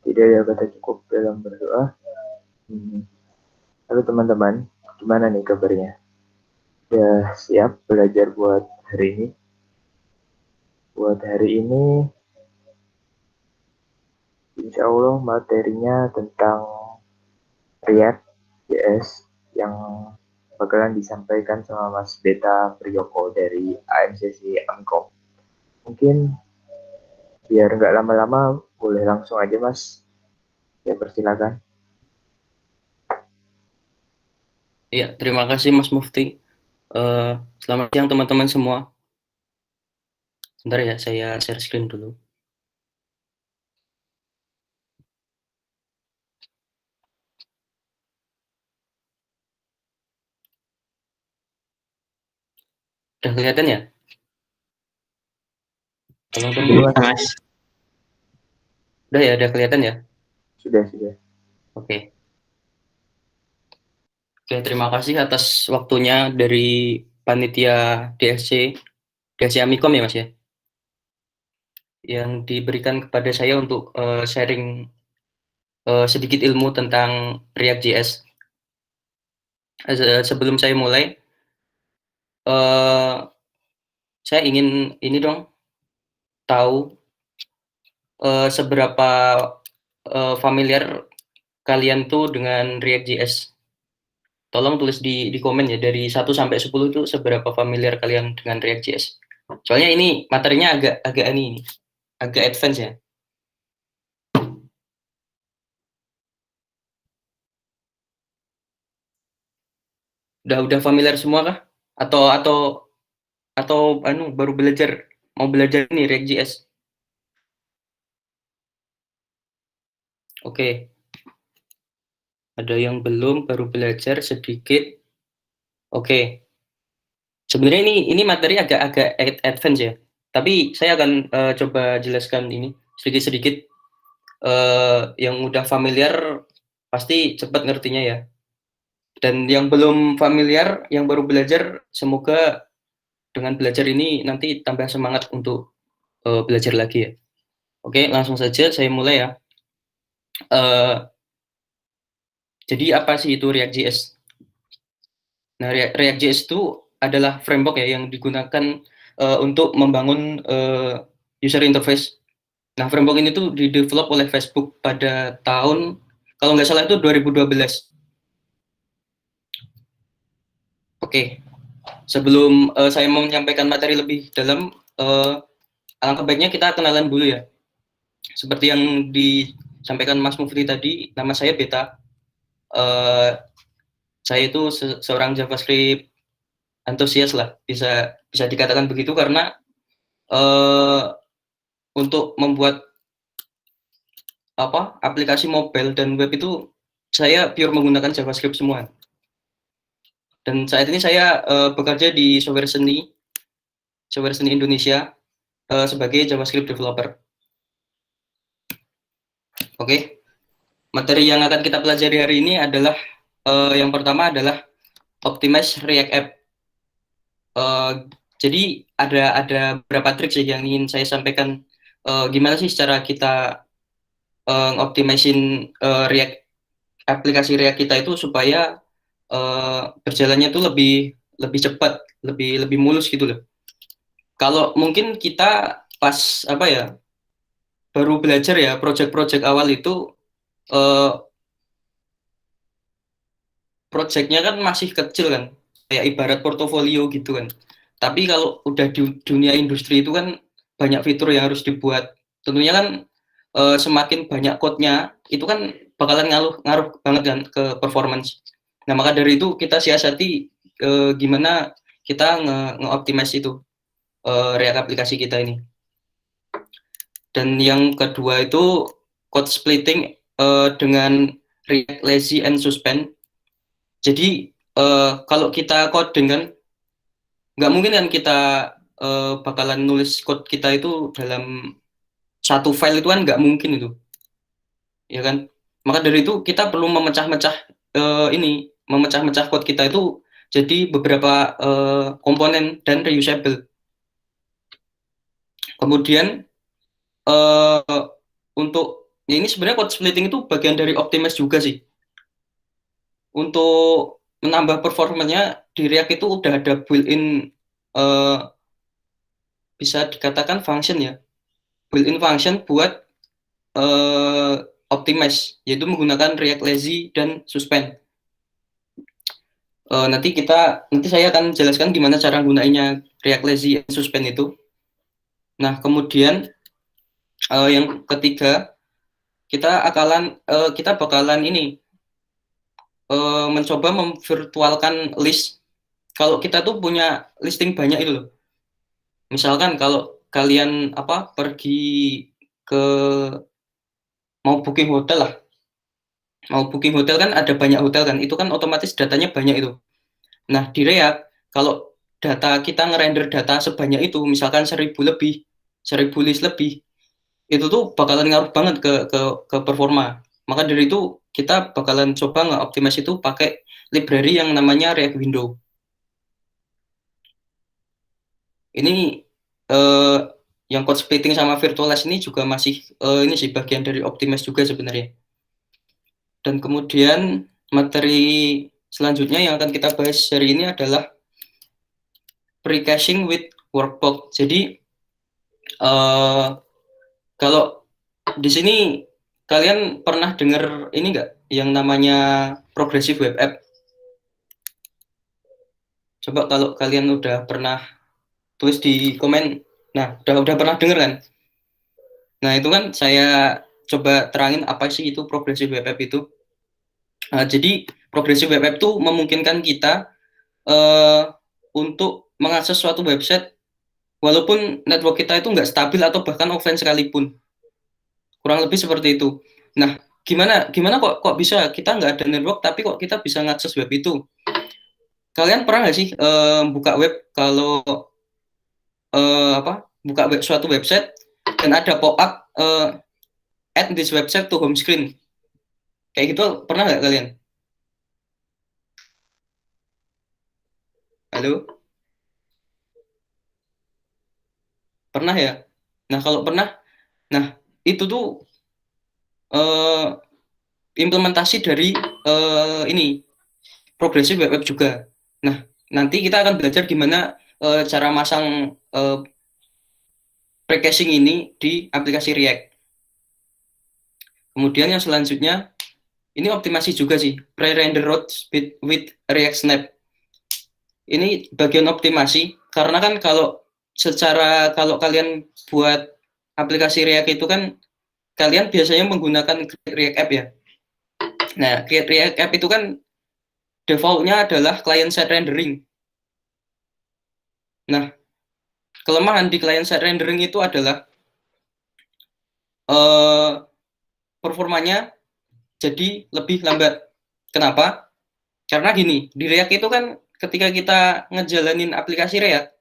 Tidak ada kata cukup dalam berdoa. Halo teman-teman, gimana nih kabarnya? Udah siap belajar buat hari ini? Buat hari ini, insya Allah materinya tentang React JS yang bakalan disampaikan sama Mas Beta Priyoko dari AMCC Amkom. Mungkin biar nggak lama-lama, boleh langsung aja Mas. Ya persilakan. Iya, terima kasih Mas Mufti. Eh, Selamat siang teman-teman semua. Sebentar ya, saya share screen dulu. Udah kelihatan ya? Tolong dulu Mas. Udah ya, udah kelihatan ya? Sudah. Oke. Oke, terima kasih atas waktunya dari panitia DSC Amikom ya Mas ya, yang diberikan kepada saya untuk sharing sedikit ilmu tentang React.js. Sebelum saya mulai, eh, saya ingin ini dong tahu seberapa familiar kalian tuh dengan React.js. Tolong tulis di komen ya, dari 1 sampai 10 itu seberapa familiar kalian dengan React.js. Soalnya ini materinya agak agak ini agak advance ya. Udah familiar semua kah? Atau baru mau belajar ini React.js? Oke, ada yang belum, baru belajar sedikit. Oke. Sebenarnya ini materi agak-agak advance ya. Tapi saya akan coba jelaskan ini sedikit-sedikit. Yang udah familiar pasti cepat ngertinya ya. Dan yang belum familiar, yang baru belajar, semoga dengan belajar ini nanti tambah semangat untuk belajar lagi ya. Oke, langsung saja saya mulai ya. Uh, jadi apa sih itu React.js? Nah, React.js itu adalah framework ya yang digunakan untuk membangun user interface. Nah, framework ini tuh didevelop oleh Facebook pada tahun, kalau nggak salah itu 2012. Oke, sebelum saya mau menyampaikan materi lebih dalam, alangkah baiknya kita kenalan dulu ya. Seperti yang disampaikan Mas Mufti tadi, nama saya Beta. Uh, saya itu seorang JavaScript antusias lah, bisa dikatakan begitu karena uh, untuk membuat aplikasi mobile dan web itu saya pure menggunakan JavaScript semua. Dan saat ini saya bekerja di Software Seni Indonesia sebagai JavaScript developer. Oke, materi yang akan kita pelajari hari ini adalah yang pertama adalah optimize React App. Jadi ada beberapa trik sih yang ingin saya sampaikan. Gimana sih cara kita optimizein React, aplikasi React kita itu supaya berjalannya tuh lebih lebih cepat, lebih mulus gitu loh. Kalau mungkin kita pas baru belajar ya, project-project awal itu projectnya kan masih kecil kan, kayak ibarat portofolio gitu kan. Tapi kalau udah di dunia industri itu kan banyak fitur yang harus dibuat. Tentunya kan semakin banyak code-nya itu kan bakalan ngaruh banget kan ke performance. Nah, maka dari itu kita siasati gimana kita nge-optimize itu React aplikasi kita ini. Dan yang kedua itu code splitting dengan React Lazy and Suspend. Jadi kalau kita coding kan nggak mungkin kan kita bakalan nulis code kita itu dalam satu file, itu kan nggak mungkin itu, ya kan? Maka dari itu kita perlu memecah-mecah memecah-mecah code kita itu jadi beberapa komponen dan reusable. Kemudian untuk Ya, ini sebenarnya code splitting itu bagian dari optimize juga sih. Untuk menambah performanya di React itu udah ada built-in eh, bisa dikatakan function ya. Built-in function buat eh, optimize, yaitu menggunakan React Lazy dan Suspend. Nanti saya akan jelaskan gimana cara gunainya React Lazy dan Suspend itu. Nah, kemudian yang ketiga kita bakalan ini mencoba memvirtualkan list. Kalau kita tuh punya listing banyak itu loh. Misalkan kalau kalian pergi ke mau booking hotel lah, mau booking hotel kan ada banyak hotel kan, itu kan otomatis datanya banyak itu. Nah, di React kalau data kita ngerender data sebanyak itu, misalkan 1.000 lebih, 1.000 list lebih, itu tuh bakalan ngaruh banget ke performa. Maka dari itu kita bakalan coba nge-optimize itu pakai library yang namanya React Window. Ini eh, yang code splitting sama virtualize ini juga masih ini sih bagian dari optimize juga sebenarnya. Dan kemudian materi selanjutnya yang akan kita bahas hari ini adalah pre-caching with workbox. Jadi eh, kalau di sini kalian pernah dengar ini nggak yang namanya progressive web app? Coba kalau kalian udah pernah tulis di komen. Nah, udah pernah dengar kan? Nah, itu kan saya coba terangin apa sih itu progressive web app itu. Nah, jadi progressive web app itu memungkinkan kita eh, untuk mengakses suatu website walaupun network kita itu nggak stabil atau bahkan offline sekalipun. Kurang lebih seperti itu. Nah, gimana gimana kok bisa kita nggak ada network tapi kok kita bisa ngakses web itu? Kalian pernah nggak sih buka web kalau buka suatu website dan ada pop-up add this website to home screen? Kayak gitu pernah nggak kalian? Halo? Pernah ya? Nah, kalau pernah, nah itu tuh eh, implementasi dari ini progressive web app juga. Nah, nanti kita akan belajar gimana cara masang pre-caching ini di aplikasi React. Kemudian yang selanjutnya, ini optimasi juga sih, pre-render route speed with React Snap. Ini bagian optimasi, karena kan kalau kalian buat aplikasi React itu kan, kalian biasanya menggunakan React App ya. Nah, React App itu kan default-nya adalah client-side rendering. Nah, kelemahan di client-side rendering itu adalah eh, performanya jadi lebih lambat. Kenapa? Karena gini, di React itu kan ketika kita ngejalanin aplikasi React,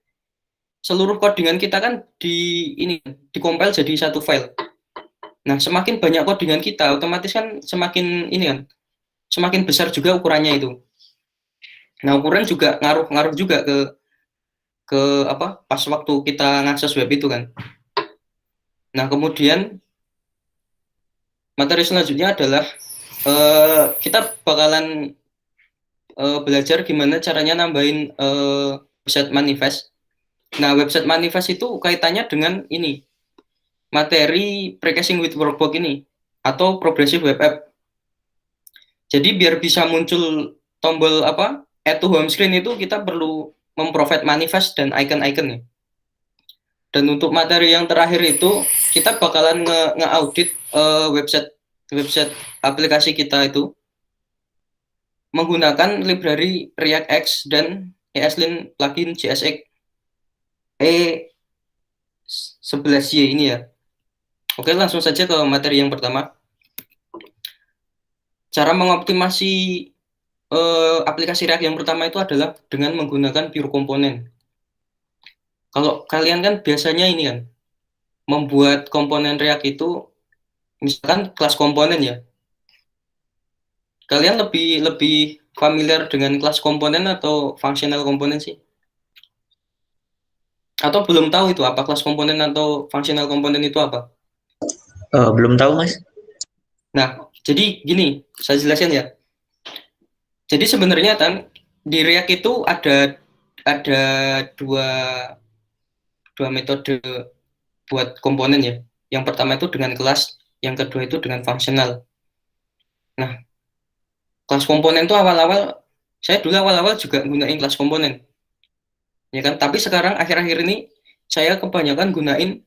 seluruh codingan kita kan di-compile jadi satu file. Nah, semakin banyak codingan kita, otomatis kan semakin ini kan, semakin besar juga ukurannya itu. Nah, ukuran juga ngaruh juga ke pas waktu kita ngakses web itu kan. Nah, kemudian materi selanjutnya adalah kita bakalan belajar gimana caranya nambahin website manifest. Nah, website manifest itu kaitannya dengan ini, materi pre-caching with workbox ini, atau progressive web app. Jadi biar bisa muncul tombol add to home screen itu kita perlu memprovide manifest dan icon-icon ya. Dan untuk materi yang terakhir itu kita bakalan nge-audit website aplikasi kita itu menggunakan library React-X dan ESLint plugin JSX E11Y ini ya. Oke, langsung saja ke materi yang pertama. Cara mengoptimasi aplikasi React yang pertama itu adalah dengan menggunakan pure komponen. Kalau kalian kan biasanya ini kan membuat komponen React itu misalkan kelas komponen ya. Kalian lebih lebih familiar dengan kelas komponen atau functional komponen sih? Atau belum tahu itu apa kelas komponen atau functional komponen itu apa? Belum tahu, Mas. Nah, jadi gini, saya jelasin ya. Jadi sebenarnya kan di React itu ada dua dua metode buat komponen ya. Yang pertama itu dengan kelas, yang kedua itu dengan fungsional. Nah, kelas komponen itu saya dulu awal-awal juga gunain kelas komponen, ya kan? Tapi sekarang akhir-akhir ini saya kebanyakan gunain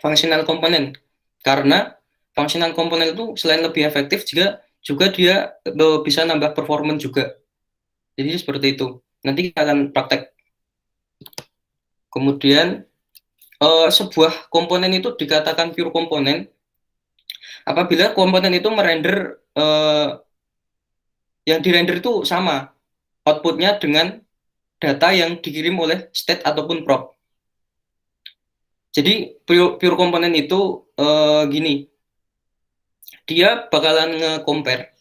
fungsional komponen karena fungsional komponen itu selain lebih efektif juga dia bisa nambah performance juga. Jadi seperti itu. Nanti kita akan praktek. Kemudian sebuah komponen itu dikatakan pure komponen apabila komponen itu merender yang dirender itu sama outputnya dengan data yang dikirim oleh state ataupun prop. Jadi pure komponen itu gini, dia bakalan nge-compare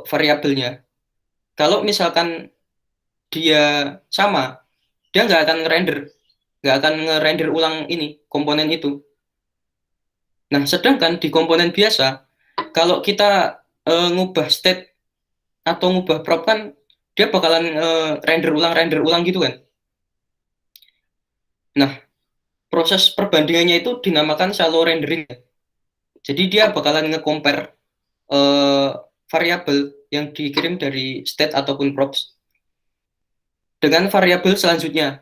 variabelnya. Kalau misalkan dia sama, dia nggak akan nge-render ulang ini komponen itu. Nah, sedangkan di komponen biasa, kalau kita ngubah state atau ngubah prop kan, dia bakalan render ulang gitu kan. Nah, proses perbandingannya itu dinamakan shallow rendering. Jadi dia bakalan nge-compare eh, variabel yang dikirim dari state ataupun props dengan variabel selanjutnya.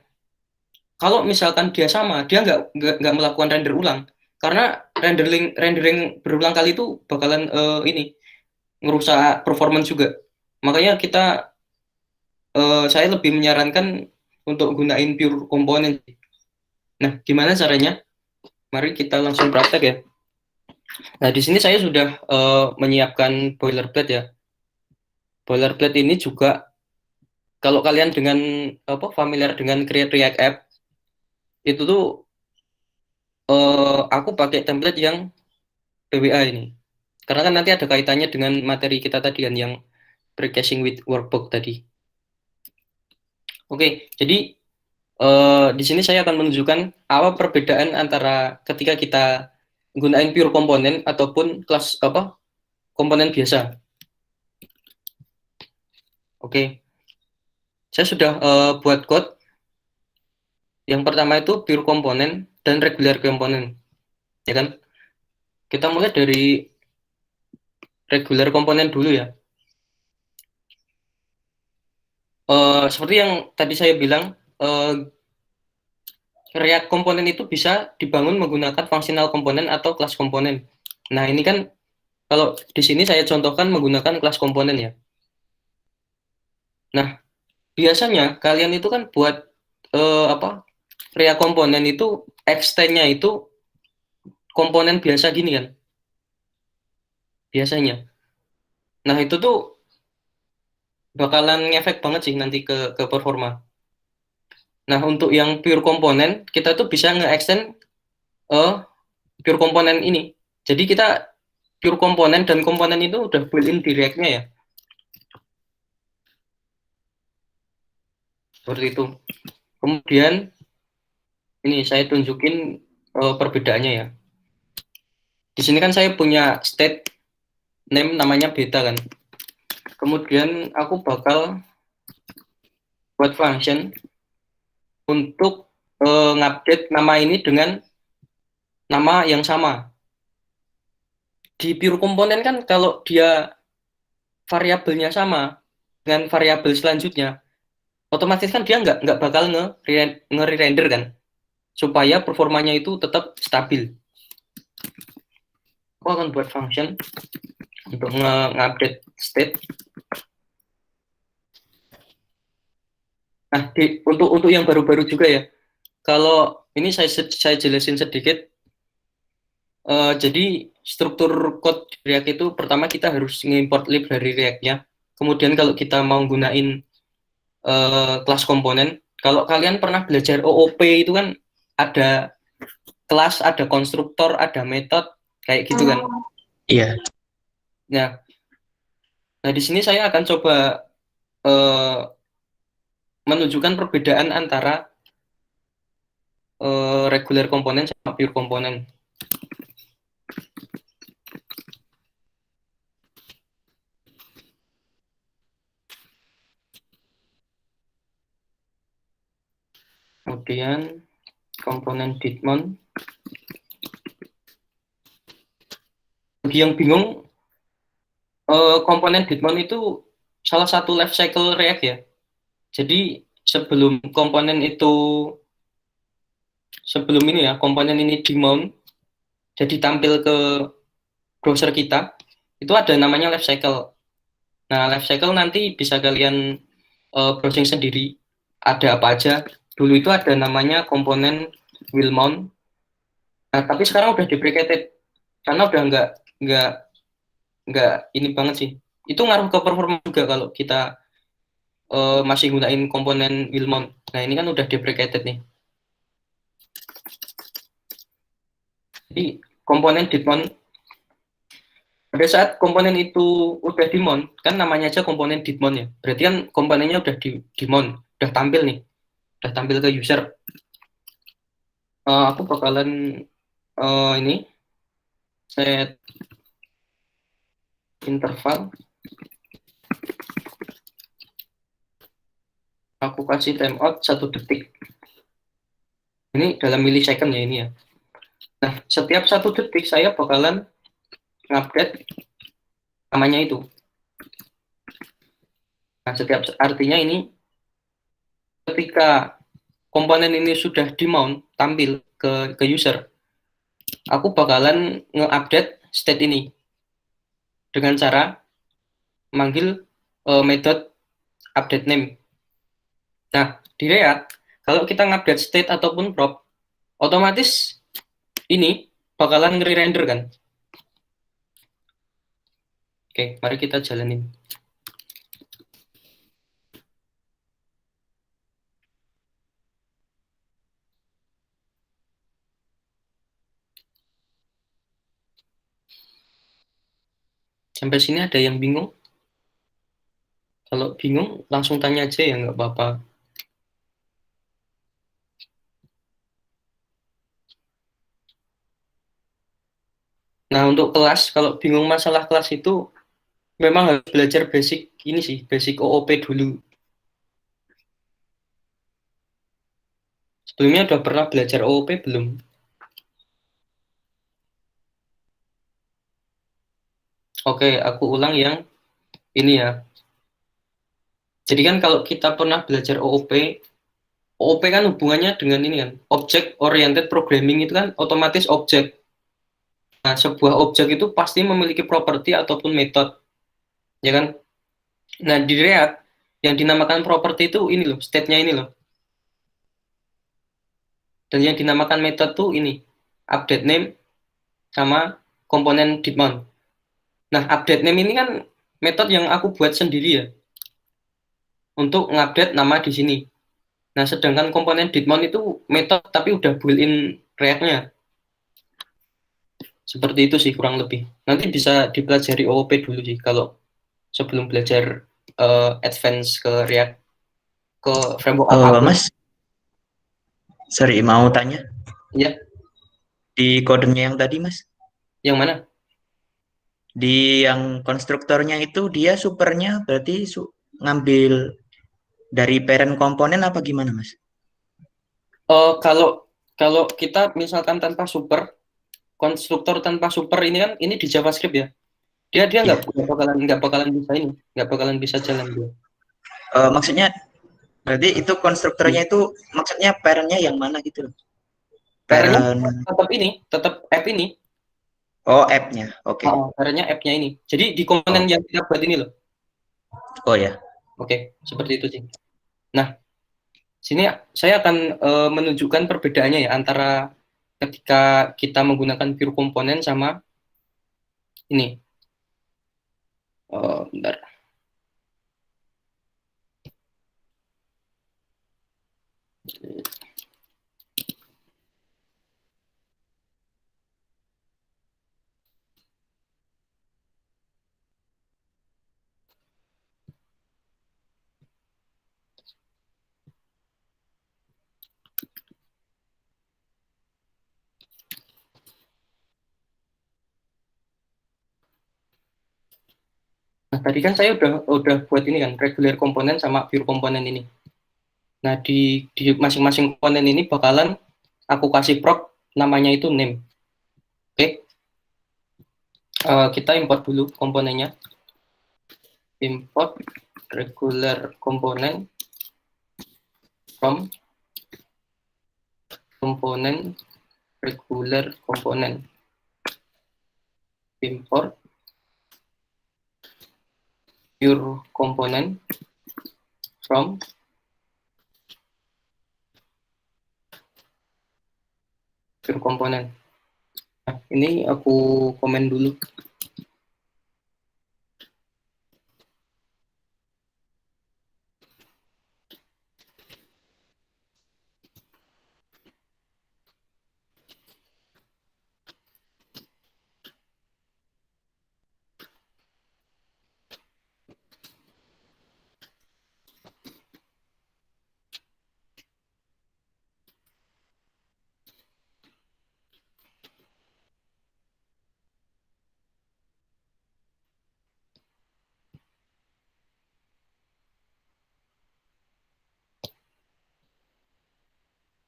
Kalau misalkan dia sama, dia nggak melakukan render ulang karena rendering berulang kali itu bakalan ini ngerusak performance juga. Makanya saya lebih menyarankan untuk gunain pure komponen. Nah, gimana caranya? Mari kita langsung praktek ya. Nah, di sini saya sudah menyiapkan boilerplate ya. Boilerplate ini juga kalau kalian dengan familiar dengan Create React App itu tuh aku pakai template yang PWA ini. Karena kan nanti ada kaitannya dengan materi kita tadi kan yang precaching with workbook tadi. Oke, jadi di sini saya akan menunjukkan apa perbedaan antara ketika kita gunain pure komponen ataupun kelas komponen biasa. Oke, saya sudah buat code. Yang pertama itu pure komponen dan regular komponen, ya kan? Kita mulai dari regular komponen dulu ya. Seperti yang tadi saya bilang, React komponen itu bisa dibangun menggunakan functional komponen atau kelas komponen. Nah, ini kan kalau di sini saya contohkan menggunakan kelas komponen ya. Nah, biasanya kalian itu kan buat React komponen itu extend-nya itu komponen biasa gini kan, biasanya. Nah, itu tuh bakalan ngefek banget sih nanti ke performa. Nah, untuk yang pure komponen, kita tuh bisa nge-extend pure komponen ini. Jadi kita pure komponen dan komponen itu udah built-in di React-nya ya. Seperti itu. Kemudian ini saya tunjukin perbedaannya ya. Di sini kan saya punya state name namanya beta kan. Kemudian aku bakal buat function untuk ngupdate nama ini dengan nama yang sama. Di pure komponen kan kalau dia variabelnya sama dengan variabel selanjutnya, otomatis kan dia nggak bakal nge-render kan, supaya performanya itu tetap stabil. Aku akan buat function untuk nge-update state. Nah, untuk yang baru-baru juga ya, kalau ini saya jelasin sedikit. Jadi struktur code React itu pertama kita harus ngimport lib dari React-nya. Kemudian kalau kita mau gunain kelas komponen, kalau kalian pernah belajar OOP itu kan ada kelas, ada konstruktor, ada metode kayak gitu kan. Iya. Nah, di sini saya akan coba uh, menunjukkan perbedaan antara regular komponen sama pure komponen. kemudian komponen Ditmon. Bagi yang bingung, komponen Ditmon itu salah satu life cycle React ya. Jadi sebelum ini ya, komponen ini dimount, jadi tampil ke browser kita, itu ada namanya life cycle. Nah, life cycle nanti bisa kalian browsing sendiri, ada apa aja. Dulu itu ada namanya komponen will mount. Nah, tapi sekarang udah deprecated karena udah nggak nggak ini banget sih. Itu ngaruh ke performa juga kalau kita masih gunain komponen will mount. Nah, ini kan udah deprecated nih. Jadi komponen did mount, pada saat komponen itu udah di mount, kan namanya aja komponen did mount ya. Berarti kan komponennya udah di mount, udah tampil nih, udah tampil ke user. Aku bakalan ini set interval, aku kasih timeout 1 detik. Ini dalam millisecond ya ini ya. Nah, setiap 1 detik saya bakalan ngupdate namanya itu. Nah, setiap artinya ini ketika komponen ini sudah di mount tampil ke user, aku bakalan nge-update state ini dengan cara manggil method update name. Nah, di React kalau kita ngupdate state ataupun prop, otomatis ini bakalan nge-render kan. Oke, mari kita jalanin. Sampai sini ada yang bingung? Kalau bingung langsung tanya aja ya, nggak apa-apa. Nah, untuk kelas, kalau bingung masalah kelas itu memang harus belajar basic ini sih, basic OOP dulu. Sebelumnya udah pernah belajar OOP belum? Oke, aku ulang yang ini ya. Jadi kan kalau kita pernah belajar OOP, OOP kan hubungannya dengan ini kan, Object Oriented Programming itu kan otomatis objek. Nah, sebuah objek itu pasti memiliki properti ataupun metode, ya kan? Nah, di React yang dinamakan properti itu ini loh, state-nya ini loh. Dan yang dinamakan metode tuh ini, update name sama komponen didmount. Nah, update name ini kan metode yang aku buat sendiri ya, untuk ngupdate nama di sini. Nah, sedangkan komponen didmount itu metode tapi udah built-in React-nya. Seperti itu sih kurang lebih. Nanti bisa dipelajari OOP dulu sih kalau sebelum belajar advance ke React, ke framework apapun. Mas, sorry mau tanya Ya, di kodenya yang tadi Mas, yang mana? di yang konstruktornya itu dia supernya berarti ngambil dari parent komponen apa gimana Mas? Kalau kalau kita misalkan tanpa super, konstruktor tanpa super ini kan ini di JavaScript ya. Dia Iya. nggak bakalan bisa ini, nggak bakalan bisa jalan dia. Maksudnya berarti itu konstruktornya itu maksudnya parentnya yang mana gitu loh? Parent-nya Parent. tetap ini, tetap app ini. Oh, app-nya. Oke. Parent-nya app-nya ini. Jadi di komponen Oh. yang kita buat ini loh. Oh ya. Oke, seperti itu sih. Nah, sini saya akan menunjukkan perbedaannya ya antara ketika kita menggunakan pure komponen sama ini. Bentar. Nah, tadi kan saya udah buat ini kan regular komponen sama pure komponen ini. Nah, di masing-masing komponen ini bakalan aku kasih prop namanya itu name. Oke. Kita import dulu komponennya. Import regular component from komponen regular component. Import pure component from pure component. Nah, ini aku komen dulu.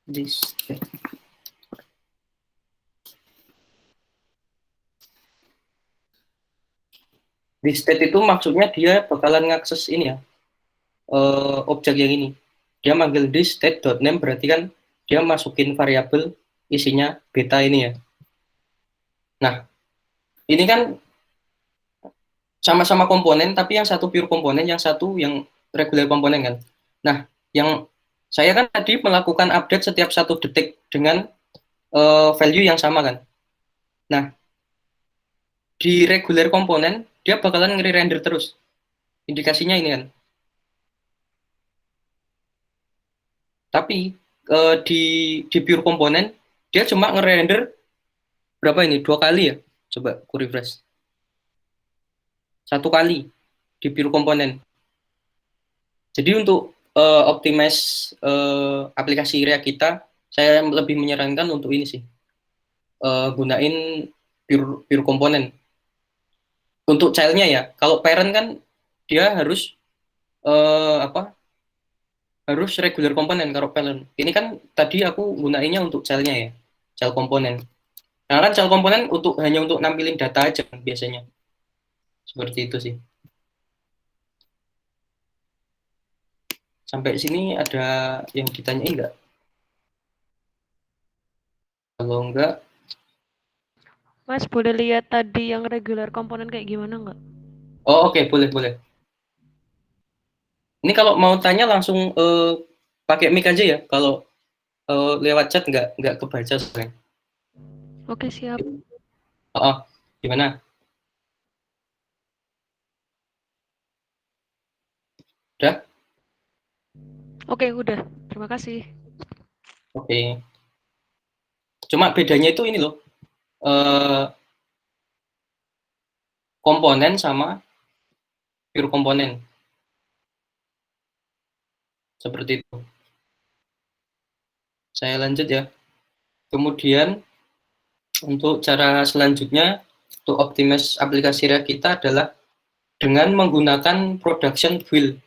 This di state itu maksudnya dia bakalan ngakses ini ya, objek yang ini. Dia manggil di state.name, berarti kan dia masukin variabel isinya beta ini ya. Nah, ini kan sama-sama komponen, tapi yang satu pure komponen, yang satu yang regular komponen kan. Nah, yang saya kan tadi melakukan update setiap 1 detik dengan value yang sama kan. Nah, di regular komponen dia bakalan nge-render terus. Indikasinya ini kan. Tapi di pure komponen dia cuma nge-render berapa ini? 2 kali ya. Coba ku refresh. 1 kali di pure komponen. Jadi untuk optimize aplikasi React kita, saya lebih menyarankan untuk ini sih. Gunain pure komponen. Untuk child-nya ya, kalau parent kan dia harus harus regular komponen kalau parent. Ini kan tadi aku gunainnya untuk child-nya ya, child komponen. Nah kan child komponen hanya untuk nampilin data aja kan, biasanya. Seperti itu sih. Sampai sini ada yang ditanyain nggak? Kalau enggak, Mas, boleh lihat tadi yang regular komponen kayak gimana nggak? oh oke, boleh. Ini kalau mau tanya langsung pakai mic aja ya. Kalau lewat chat nggak kebaca sebenarnya. Oke, siap. Oh, gimana? Udah? Oke, udah. Terima kasih. Oke. Cuma bedanya itu ini loh. Komponen sama pure komponen. Seperti itu. Saya lanjut ya. Kemudian untuk cara selanjutnya untuk optimize aplikasi React kita adalah dengan menggunakan production build.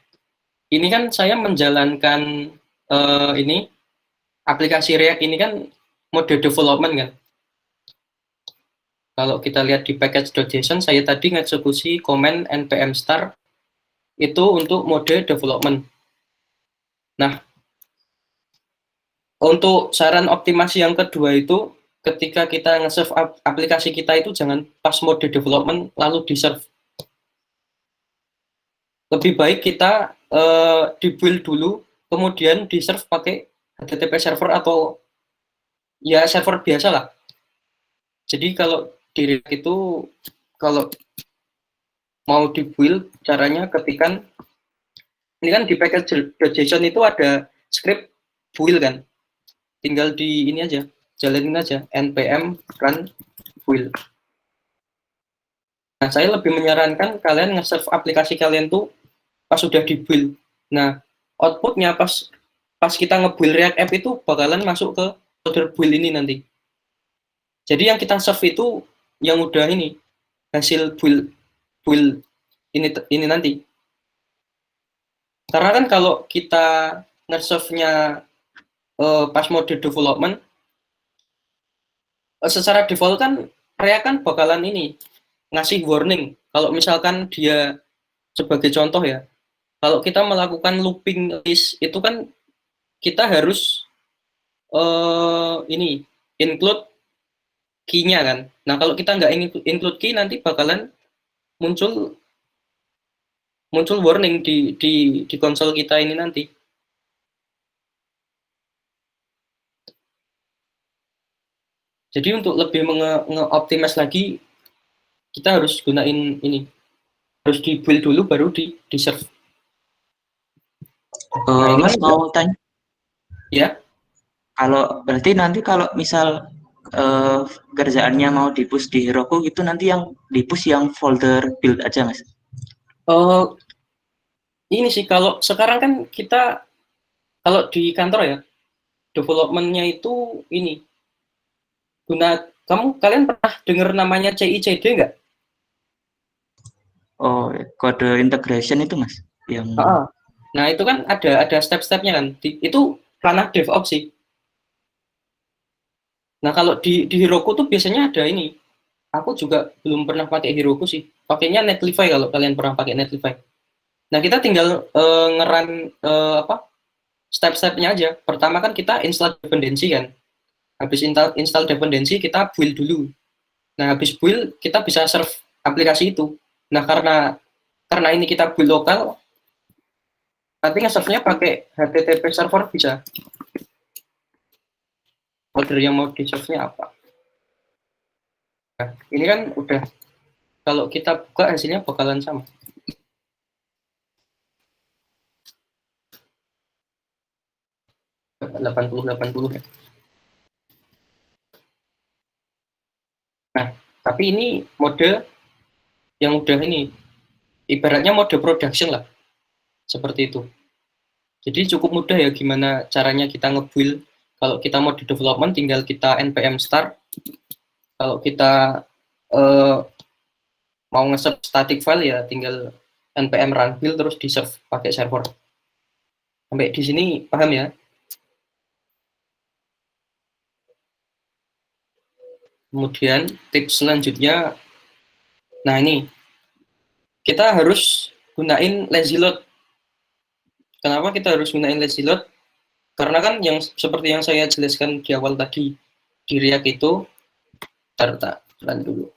Ini kan saya menjalankan ini aplikasi React ini kan mode development kan. Kalau kita lihat di package.json, saya tadi ngeksekusi command npm start itu untuk mode development. Nah, untuk saran optimasi yang kedua itu, ketika kita nge-serve aplikasi kita itu jangan pas mode development lalu di-serve. Lebih baik kita di-build dulu, kemudian di-serve pakai HTTP server atau ya server biasa lah. Jadi kalau di React itu, kalau mau di-build, caranya ketikan, ini kan di package.json itu ada script build kan. Tinggal di ini aja, jalanin aja, npm run build. Nah, saya lebih menyarankan kalian nge-serve aplikasi kalian tuh pas sudah di-build. Nah, outputnya pas kita nge-build React App itu bakalan masuk ke folder build ini nanti. Jadi yang kita serve itu yang udah ini, hasil build ini nanti. Karena kan kalau kita nge-serve-nya pas mode development, secara default kan React kan bakalan ini ngasih warning kalau misalkan dia, sebagai contoh ya, kalau kita melakukan looping list itu kan kita harus ini include key-nya kan. Nah kalau kita nggak include key, nanti bakalan muncul warning di konsol kita ini nanti. Jadi untuk lebih nge-optimize lagi, kita harus gunain ini, harus di build dulu baru di serve. Nah, ini Mas kan mau tanya, ya, kalau berarti nanti kalau misal kerjaannya mau di-push di Heroku gitu, nanti yang di-push yang folder build aja, Mas? ini sih kalau sekarang kan kita, kalau di kantor ya, development-nya itu ini kalian pernah dengar namanya CICD nggak? Oh, kode integration itu, Mas, yang Nah itu kan ada step-stepnya kan, itu ranah DevOps sih. Nah kalau di Heroku tuh biasanya ada ini, aku juga belum pernah pakai Heroku sih, pakainya Netlify kalau kalian pernah pakai Netlify. Nah kita tinggal ngeran step-stepnya aja. Pertama kan kita install dependency kan, habis install dependency kita build dulu. Nah habis build kita bisa serve aplikasi itu. Nah karena ini kita build lokal, nanti nge-serve-nya pakai HTTP server bisa. Folder yang mau di-serve-nya apa. Nah, ini kan udah, kalau kita buka hasilnya bakalan sama. $80 ya. Nah, tapi ini mode yang udah ini, ibaratnya mode production lah, seperti itu. Jadi cukup mudah ya gimana caranya kita nge-build. Kalau kita mau di development, tinggal kita npm start. Kalau kita mau nge-serve static file ya tinggal npm run build terus di-serve pakai server. Sampai di sini paham ya? Kemudian tips selanjutnya, nah ini kita harus gunain lazy load. Kenapa kita harus gunain lazy load? Karena kan yang seperti yang saya jelaskan di awal tadi, di React itu, run dulu.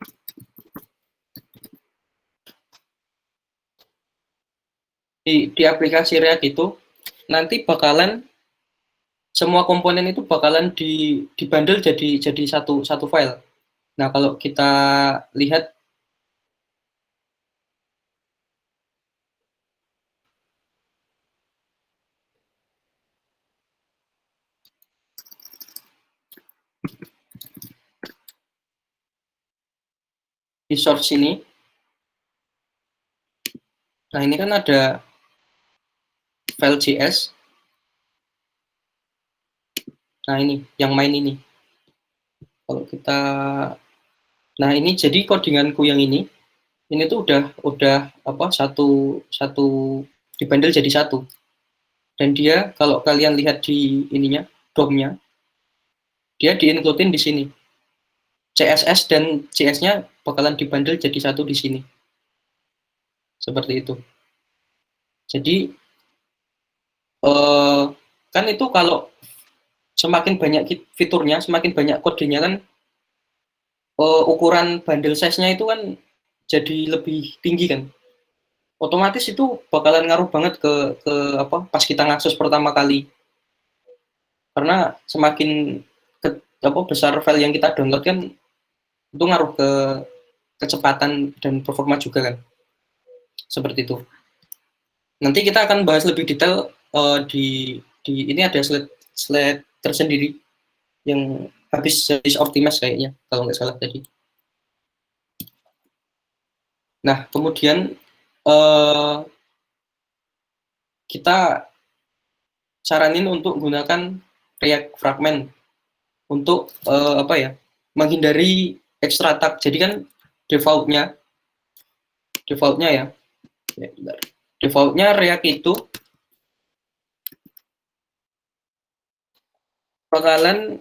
Di aplikasi React itu nanti bakalan semua komponen itu bakalan dibundle jadi satu file. Nah kalau kita lihat di source ini, nah ini kan ada file JS. Nah ini yang main ini. Kalau kita, nah ini jadi codinganku yang ini tuh udah apa satu dibundle jadi satu. Dan dia kalau kalian lihat di ininya DOM-nya, dia di-include-in di sini. CSS dan JS-nya bakalan dibundle jadi satu di sini. Seperti itu. Jadi kan itu kalau semakin banyak fiturnya, semakin banyak kodenya kan ukuran bundle size-nya itu kan jadi lebih tinggi kan. Otomatis itu bakalan ngaruh banget ke apa pas kita ngakses pertama kali. Karena semakin besar file yang kita download kan itu ngaruh ke kecepatan dan performa juga kan. Seperti itu. Nanti kita akan bahas lebih detail di ini ada slide tersendiri yang habis optimize kayaknya kalau nggak salah tadi. Nah kemudian kita saranin untuk gunakan React fragment untuk apa ya, menghindari extra tag. Jadi kan defaultnya ya, defaultnya React itu bakalan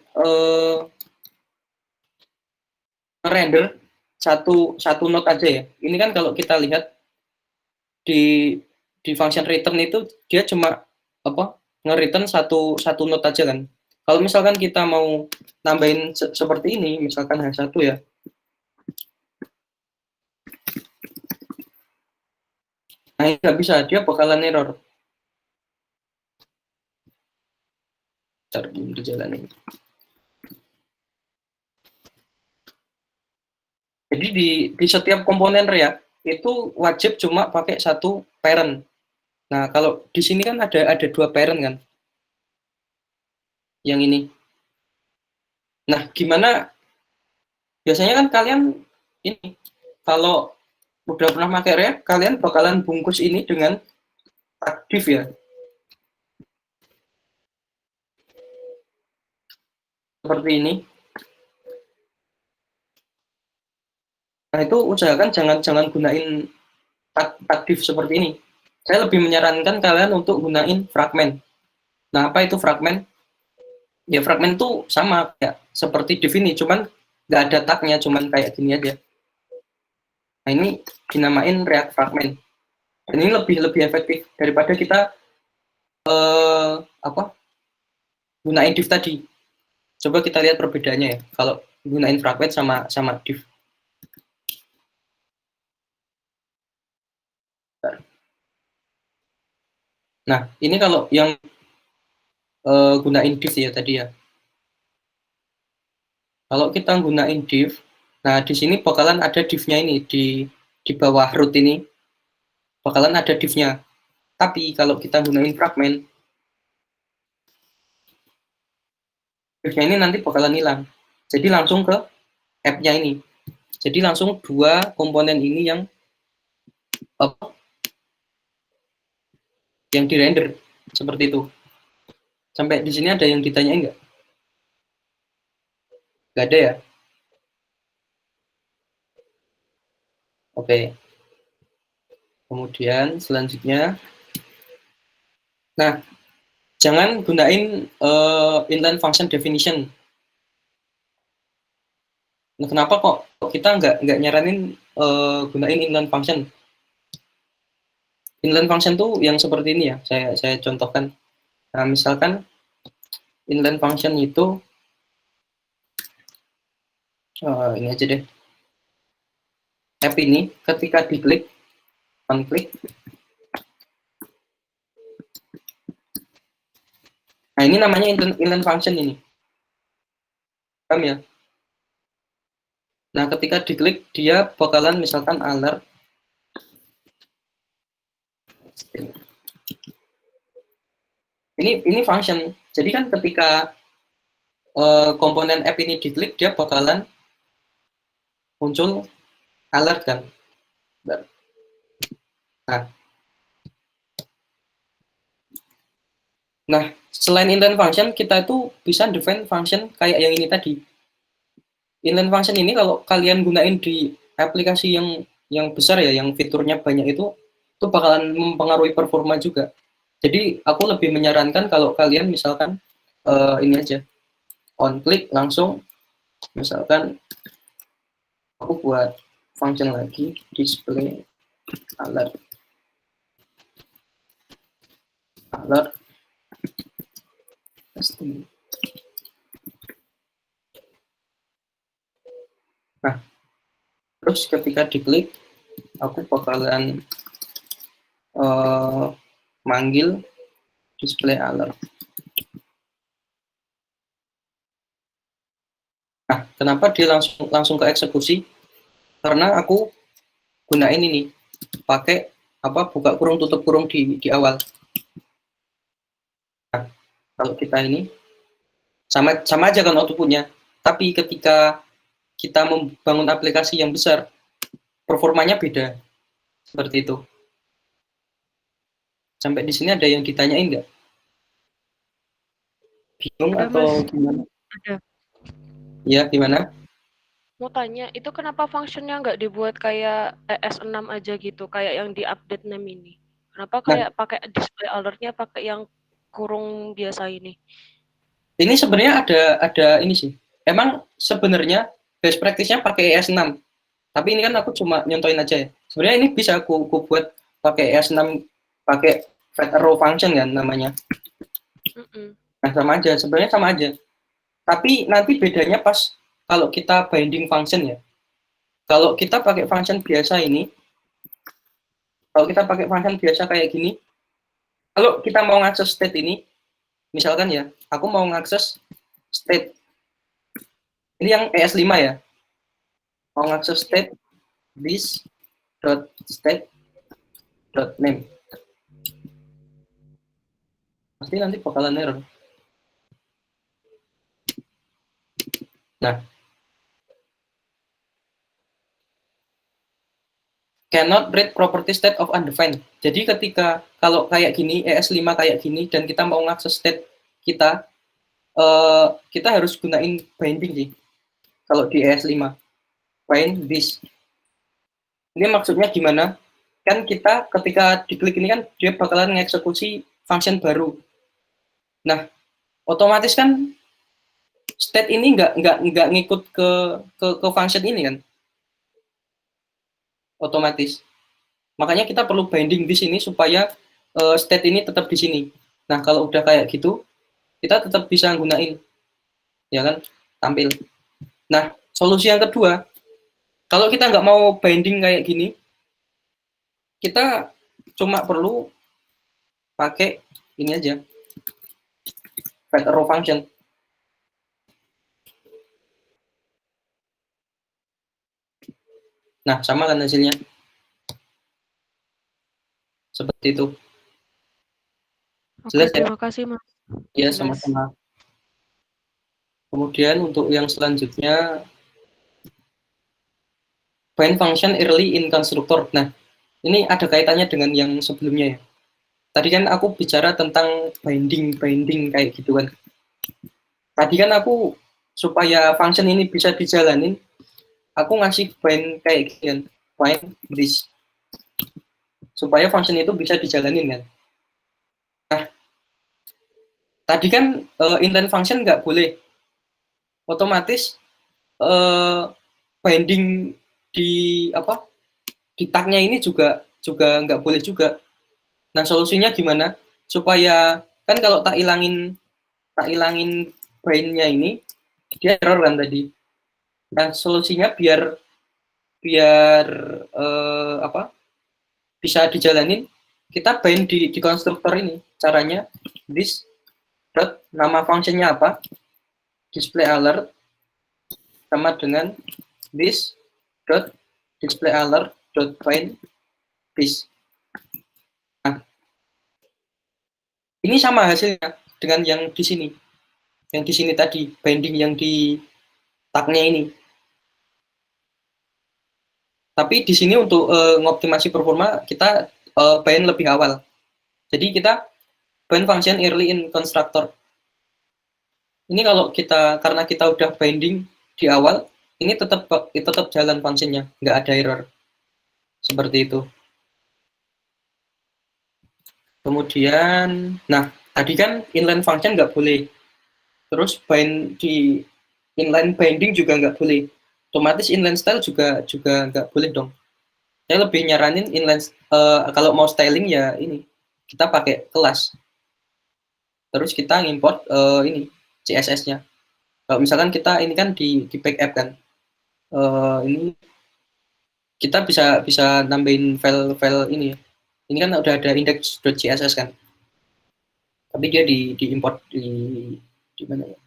render satu node aja ya. Ini kan kalau kita lihat di function return itu dia cuma apa nge-return satu node aja kan. Kalau misalkan kita mau nambahin seperti ini, misalkan H1 ya. Nah, ini nggak bisa, dia bakalan error. Bentar, belum dijalanin. Jadi di setiap komponen React itu wajib cuma pakai satu parent. Nah, kalau di sini kan ada dua parent kan. Yang ini. Nah, gimana? Biasanya kan kalian ini kalau udah pernah pakai React, kalian bakalan bungkus ini dengan tag div ya. Seperti ini. Nah, itu usahakan jangan gunain tag div seperti ini. Saya lebih menyarankan kalian untuk gunain fragment. Nah, apa itu fragment? Ya, fragment itu sama ya seperti div ini, cuman nggak ada tagnya, cuman kayak gini aja. Nah, ini dinamain React fragment. Dan ini lebih efektif daripada kita gunain div tadi. Coba kita lihat perbedaannya ya. Kalau gunain fragment sama div. Nah, ini kalau yang gunain div ya tadi ya. Kalau kita gunain div, nah di sini bakalan ada div-nya ini di bawah root ini bakalan ada div-nya. Tapi kalau kita gunain fragment, div-nya ini nanti bakalan hilang. Jadi langsung ke app-nya ini. Jadi langsung dua komponen ini yang di render seperti itu. Sampai di sini ada yang ditanyain nggak? Nggak ada ya? Oke. Kemudian selanjutnya, nah jangan gunain inline function definition. Nah, kenapa kok kita nggak nyaranin gunain inline function? Inline function tuh yang seperti ini ya, saya contohkan. Nah, misalkan inline function itu ini aja deh. App ini ketika diklik, on klik. Nah, ini namanya inline function ini. Paham ya? Nah, ketika diklik dia bakalan misalkan alert ini function. Jadi kan ketika komponen app ini diklik dia bakalan muncul alert kan. Nah, selain inline function kita itu bisa define function kayak yang ini tadi. Inline function ini kalau kalian gunain di aplikasi yang besar ya, yang fiturnya banyak itu bakalan mempengaruhi performa juga. Jadi aku lebih menyarankan kalau kalian misalkan ini aja, on click langsung, misalkan aku buat function lagi, display alert, testing. Nah, terus ketika diklik, aku bakalan manggil display alert. Nah, kenapa dia langsung ke eksekusi? Karena aku gunain ini, pakai buka kurung tutup kurung di awal. Nah, kalau kita ini sama aja kan outputnya, tapi ketika kita membangun aplikasi yang besar, performanya beda. Seperti itu. Sampai di sini ada yang ditanyain nggak? Bingung Ada, atau Mas. gimana? Ada. Ya, gimana? Mau tanya, itu kenapa functionnya nggak dibuat kayak ES6 aja gitu, kayak yang di update name ini? Kenapa kayak pakai display alertnya pakai yang kurung biasa ini? Ini sebenarnya ada ini sih. Emang sebenarnya best practice-nya pakai ES6. Tapi ini kan aku cuma nyontoin aja ya. Sebenarnya ini bisa aku buat pakai ES6, pakai fat arrow function kan namanya. Nah, sama aja, sebenarnya sama aja. Tapi nanti bedanya pas kalau kita binding function ya. Kalau kita pakai function biasa ini, kalau kita pakai function biasa kayak gini, kalau kita mau ngakses state ini, misalkan ya, aku mau ngakses state, ini yang ES5 ya, mau ngakses state this dot state dot name, pasti nanti bakalan error. Nah, cannot read property state of undefined. Jadi ketika kalau kayak gini, ES5 kayak gini, dan kita mau ngakses state kita, kita harus gunain binding sih. Kalau di ES5, bind this. Ini maksudnya gimana? Kan kita ketika diklik ini kan dia bakalan mengeksekusi function baru. Nah, otomatis kan state ini nggak ngikut ke function ini kan, otomatis. Makanya kita perlu binding di sini supaya state ini tetap di sini. Nah, kalau udah kayak gitu, kita tetap bisa gunain, ya kan, tampil. Nah, solusi yang kedua, kalau kita nggak mau binding kayak gini, kita cuma perlu pakai ini aja, fat arrow function. Nah, sama kan hasilnya. Seperti itu. Oke, Jelas ya? terima kasih, Mas. Ya, Jelas. sama-sama. Kemudian untuk yang selanjutnya, bind function early in constructor. Nah, ini ada kaitannya dengan yang sebelumnya ya. Tadi kan aku bicara tentang binding kayak gitu kan. Tadi kan aku supaya function ini bisa dijalanin, aku ngasih bind kayak gini, bind this, supaya function itu bisa dijalanin kan. Nah, tadi kan inline function nggak boleh, otomatis binding di apa di tagnya ini juga nggak boleh juga. Nah, solusinya gimana supaya kan kalau tak ilangin bindnya ini dia error kan tadi. Nah, solusinya biar biar bisa dijalanin, kita bind di konstruktor ini. Caranya this dot nama fungsinya apa, display alert sama dengan this dot display alert dot bind this. Nah, ini sama hasilnya dengan yang di sini. Yang di sini tadi, binding yang di tagnya ini. Tapi di sini untuk ngoptimasi performa, kita bind lebih awal. Jadi kita bind function early in constructor. Ini kalau kita, karena kita udah binding di awal, ini tetap jalan fungsinya, nggak ada error. Seperti itu. Kemudian, nah, tadi kan inline function nggak boleh. Terus bind di inline binding juga nggak boleh. Otomatis inline style juga nggak boleh dong. Saya lebih nyaranin inline, kalau mau styling ya ini, kita pakai kelas. Terus kita import ini, CSS-nya. Kalau misalkan kita ini kan di backup kan, ini kita bisa nambahin file ini ya. Ini kan udah ada index.css kan, tapi dia di import di mana ya?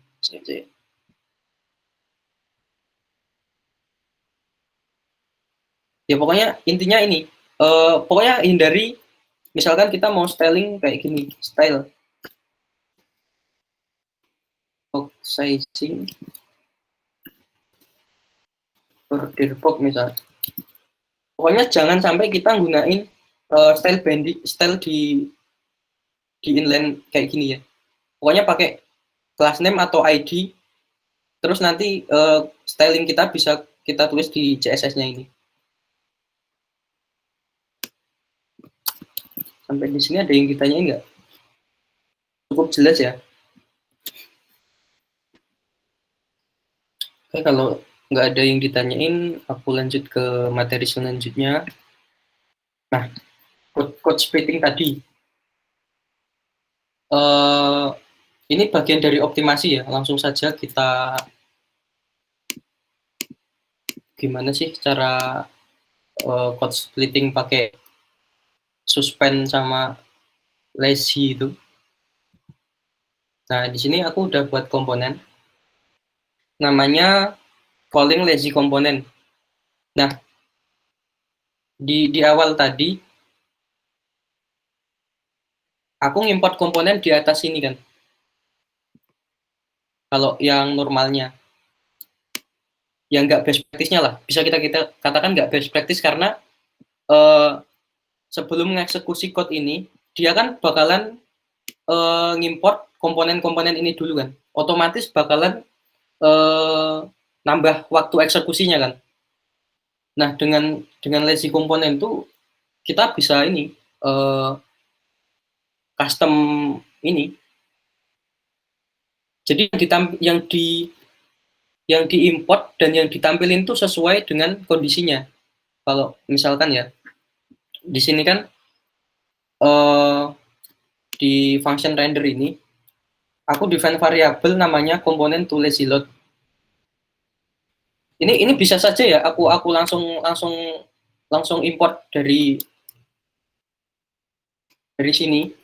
Ya pokoknya intinya ini, pokoknya hindari, misalkan kita mau styling kayak gini, style box sizing border box misal. Pokoknya jangan sampai kita gunain style binding, style di inline kayak gini ya. Pokoknya pakai class name atau ID, terus nanti styling kita bisa kita tulis di CSS-nya ini. Sampai di sini ada yang ditanyain nggak? Cukup jelas ya? Oke, kalau nggak ada yang ditanyain, aku lanjut ke materi selanjutnya. Nah, code splitting tadi. Ini bagian dari optimasi ya. Langsung saja kita gimana sih cara code splitting pakai suspend sama lazy itu. Nah, di sini aku udah buat komponen. Namanya calling lazy component. Nah, di awal tadi aku ngimport komponen di atas ini kan. Kalau yang normalnya, yang nggak best practice-nya lah, bisa kita katakan nggak best practice karena sebelum mengeksekusi code ini, dia kan bakalan ngimport komponen-komponen ini dulu kan, otomatis bakalan nambah waktu eksekusinya kan. Nah, dengan lazy komponen itu kita bisa ini custom ini. Jadi yang diimport dan yang ditampilin itu sesuai dengan kondisinya. Kalau misalkan ya, di sini kan di function render ini, aku define variabel namanya komponen to lazy load. Ini bisa saja ya, aku langsung import dari sini.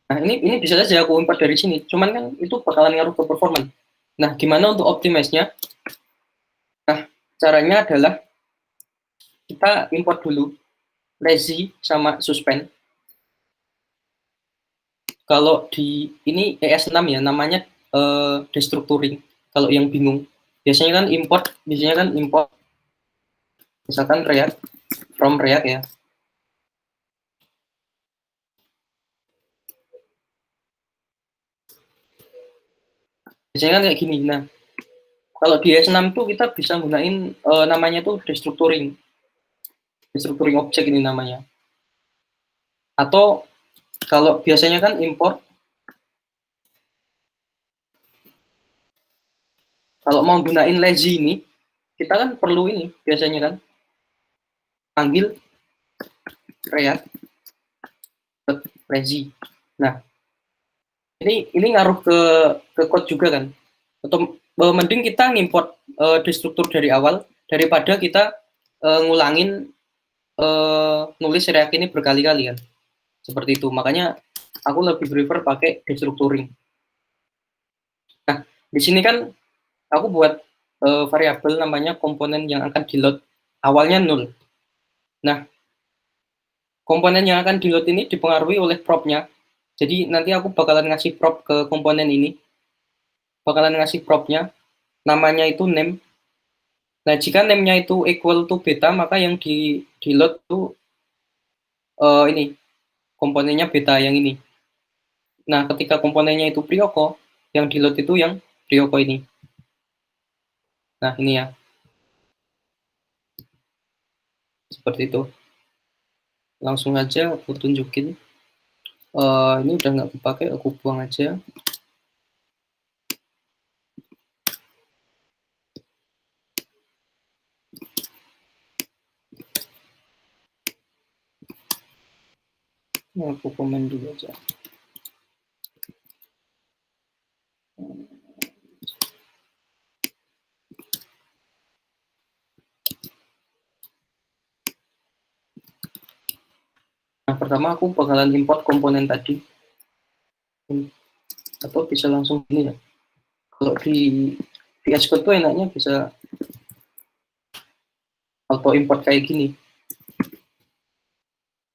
Nah, ini bisa saja aku import dari sini. Cuman kan itu bakalan ngaruh ke performance. Nah, gimana untuk optimize-nya? Nah, caranya adalah kita import dulu lazy sama suspend. Kalau di ini ES6 ya, namanya destructuring. Kalau yang bingung, biasanya kan import misalkan React from React ya. Biasanya kan kayak gini. Nah, kalau di ES6 tuh kita bisa gunain namanya tuh destructuring object ini namanya. Atau kalau biasanya kan import, kalau mau gunain lazy ini, kita kan perlu ini biasanya kan panggil React lazy. Nah, ini ngaruh ke code juga kan. Atau mending kita ngimport destruktur dari awal daripada kita ngulangin nulis React ini berkali-kali kan. Seperti itu. Makanya aku lebih prefer pakai destructuring. Nah, di sini kan aku buat variabel namanya komponen yang akan di-load awalnya 0. Nah, komponen yang akan di-load ini dipengaruhi oleh prop-nya. Jadi nanti aku bakalan ngasih prop ke komponen ini. Bakalan ngasih prop-nya. Namanya itu name. Nah, jika name-nya itu equal to beta, maka yang di-load itu ini. Komponennya beta yang ini. Nah, ketika komponennya itu Prioko, yang di-load itu yang Prioko ini. Nah, ini ya. Seperti itu. Langsung aja aku tunjukin. Ini udah nggak kepake, aku buang aja. Ini aku komen dulu aja. Nah, pertama aku bakalan import komponen tadi. Atau bisa langsung gini ya. Kalau di VS Code tuh enaknya bisa auto import kayak gini.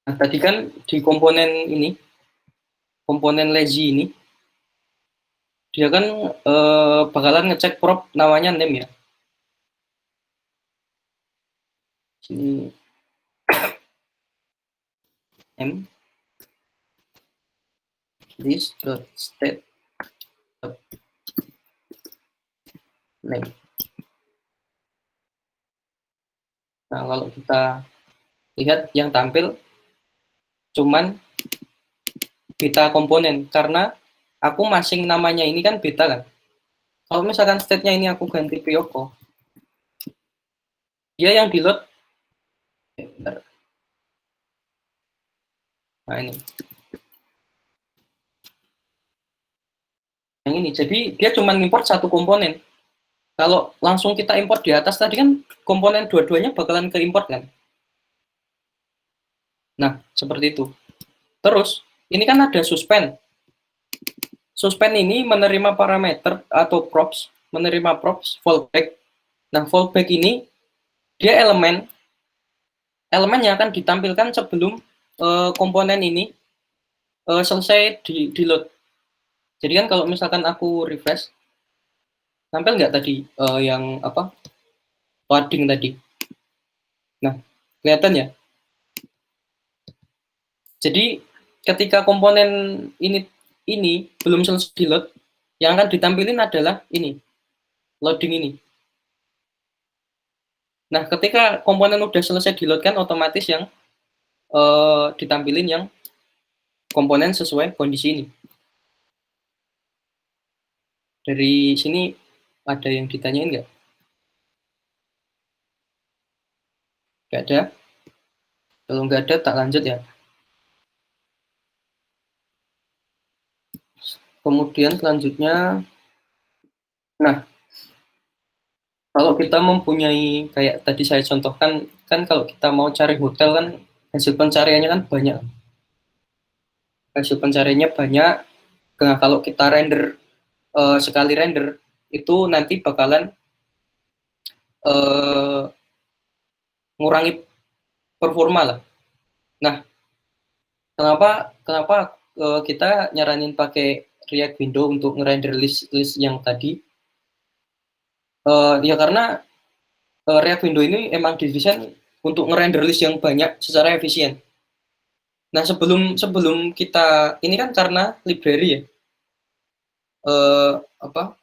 Nah, tadi kan di komponen ini, komponen lazy ini, dia kan bakalan ngecek prop namanya name ya. Sini name this state name. Nah, kalau kita lihat yang tampil cuman beta komponen karena aku masing namanya ini kan beta kan. Kalau misalkan state-nya ini aku ganti Pyoko, dia yang di load, nah ini, yang ini. Jadi dia cuma import satu komponen. Kalau langsung kita import di atas tadi kan komponen dua-duanya bakalan ke import kan. Nah, seperti itu. Terus, ini kan ada suspend. Suspend ini menerima parameter atau props, menerima props fallback. Nah, fallback ini dia elemen yang akan ditampilkan sebelum komponen ini selesai di load. Jadi kan kalau misalkan aku refresh, tampil nggak tadi yang apa loading tadi. Nah, kelihatan ya. Jadi ketika komponen ini belum selesai di load, yang akan ditampilin adalah ini, loading ini. Nah, ketika komponen udah selesai di load kan otomatis yang ditampilin yang komponen sesuai kondisi ini. Dari sini ada yang ditanyain nggak? Nggak ada? Kalau nggak ada, tak lanjut ya. Kemudian selanjutnya, nah, kalau kita mempunyai, kayak tadi saya contohkan, kan kalau kita mau cari hotel kan, hasil pencariannya kan banyak. Hasil pencariannya banyak, nah, kalau kita render, sekali render, itu nanti bakalan ngurangi performa lah. Nah, kenapa kita nyaranin pakai React Window untuk ngerender list yang tadi? Ya karena React Window ini emang didesain untuk ngerender list yang banyak secara efisien. Nah, sebelum kita ini kan karena library ya, apa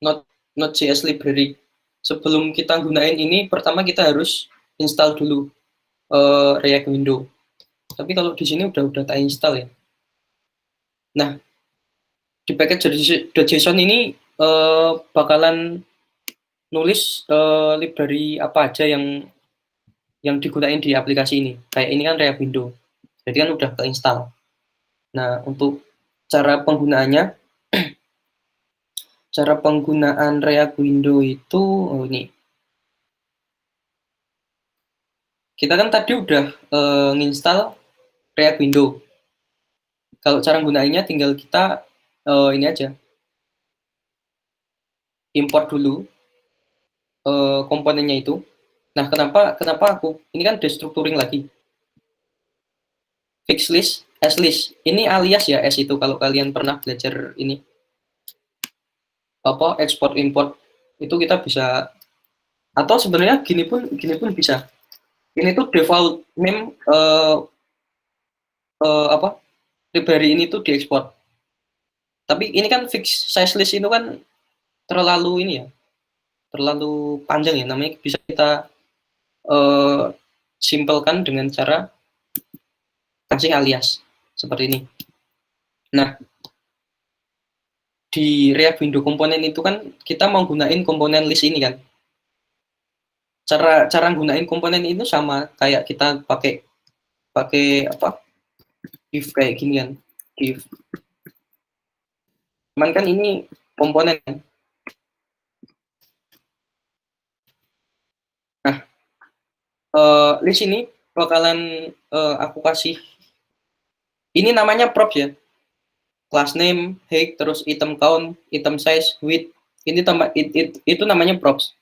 Node.js library. Sebelum kita gunain ini, pertama kita harus install dulu React Window. Tapi kalau di sini udah tak install ya. Nah, di package.json ini bakalan nulis library apa aja yang digunain di aplikasi ini. Kayak ini kan React Window. Jadi kan udah keinstall. Nah, untuk cara penggunaannya, cara penggunaan React Window itu ini. Kita kan tadi udah nginstal React Window. Kalau cara gunainnya tinggal kita ini aja. Import dulu komponennya itu. Nah, kenapa aku ini kan destructuring lagi. Fix list, as list. Ini alias ya S itu kalau kalian pernah belajar ini. Apa export import itu kita bisa, atau sebenarnya gini pun bisa. Ini tuh default name apa library ini tuh diekspor. Tapi ini kan fix size list itu kan terlalu ini ya, terlalu panjang ya, namanya bisa kita simpelkan dengan cara kasih alias seperti ini. Nah, di React Window komponen itu kan kita mau gunain komponen list ini kan. Cara gunain komponen itu sama kayak kita pakai apa? Div kayak gini kan. Div. Cuman kan ini komponen. Nah, list ini bakalan aku kasih, ini namanya prop ya, class name, height, terus item count, item size, width, ini itu namanya props.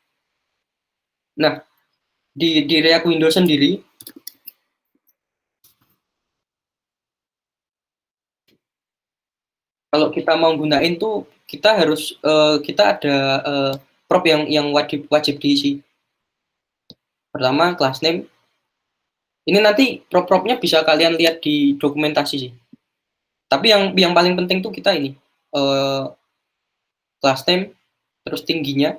Nah, di React Windows sendiri kalau kita mau gunain tuh kita harus kita ada prop yang wajib diisi. Pertama class name. Ini nanti prop-propnya bisa kalian lihat di dokumentasi sih. Tapi yang paling penting tuh kita ini class name, terus tingginya,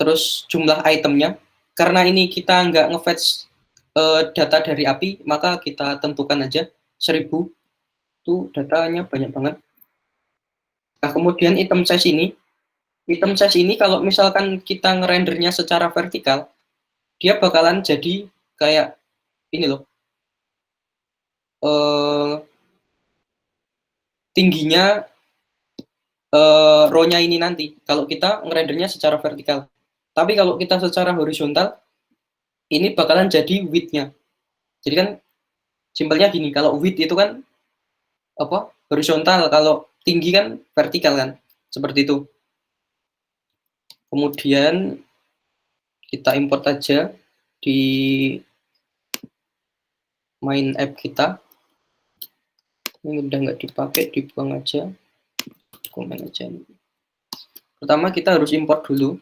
terus jumlah itemnya. Karena ini kita nggak nge-fetch data dari API, maka kita tentukan aja 1000. Tuh datanya banyak banget. Nah, kemudian item size ini kalau misalkan kita ngerendernya secara vertikal, dia bakalan jadi kayak ini loh, tingginya row-nya ini nanti kalau kita ngerendernya secara vertikal. Tapi kalau kita secara horizontal, ini bakalan jadi width-nya. Jadi kan simpelnya gini, kalau width itu kan apa? Horizontal, kalau tinggi kan vertikal kan. Seperti itu. Kemudian kita import aja di main app kita. Ini udah nggak dipakai, dibuang aja. Komen aja. Pertama kita harus import dulu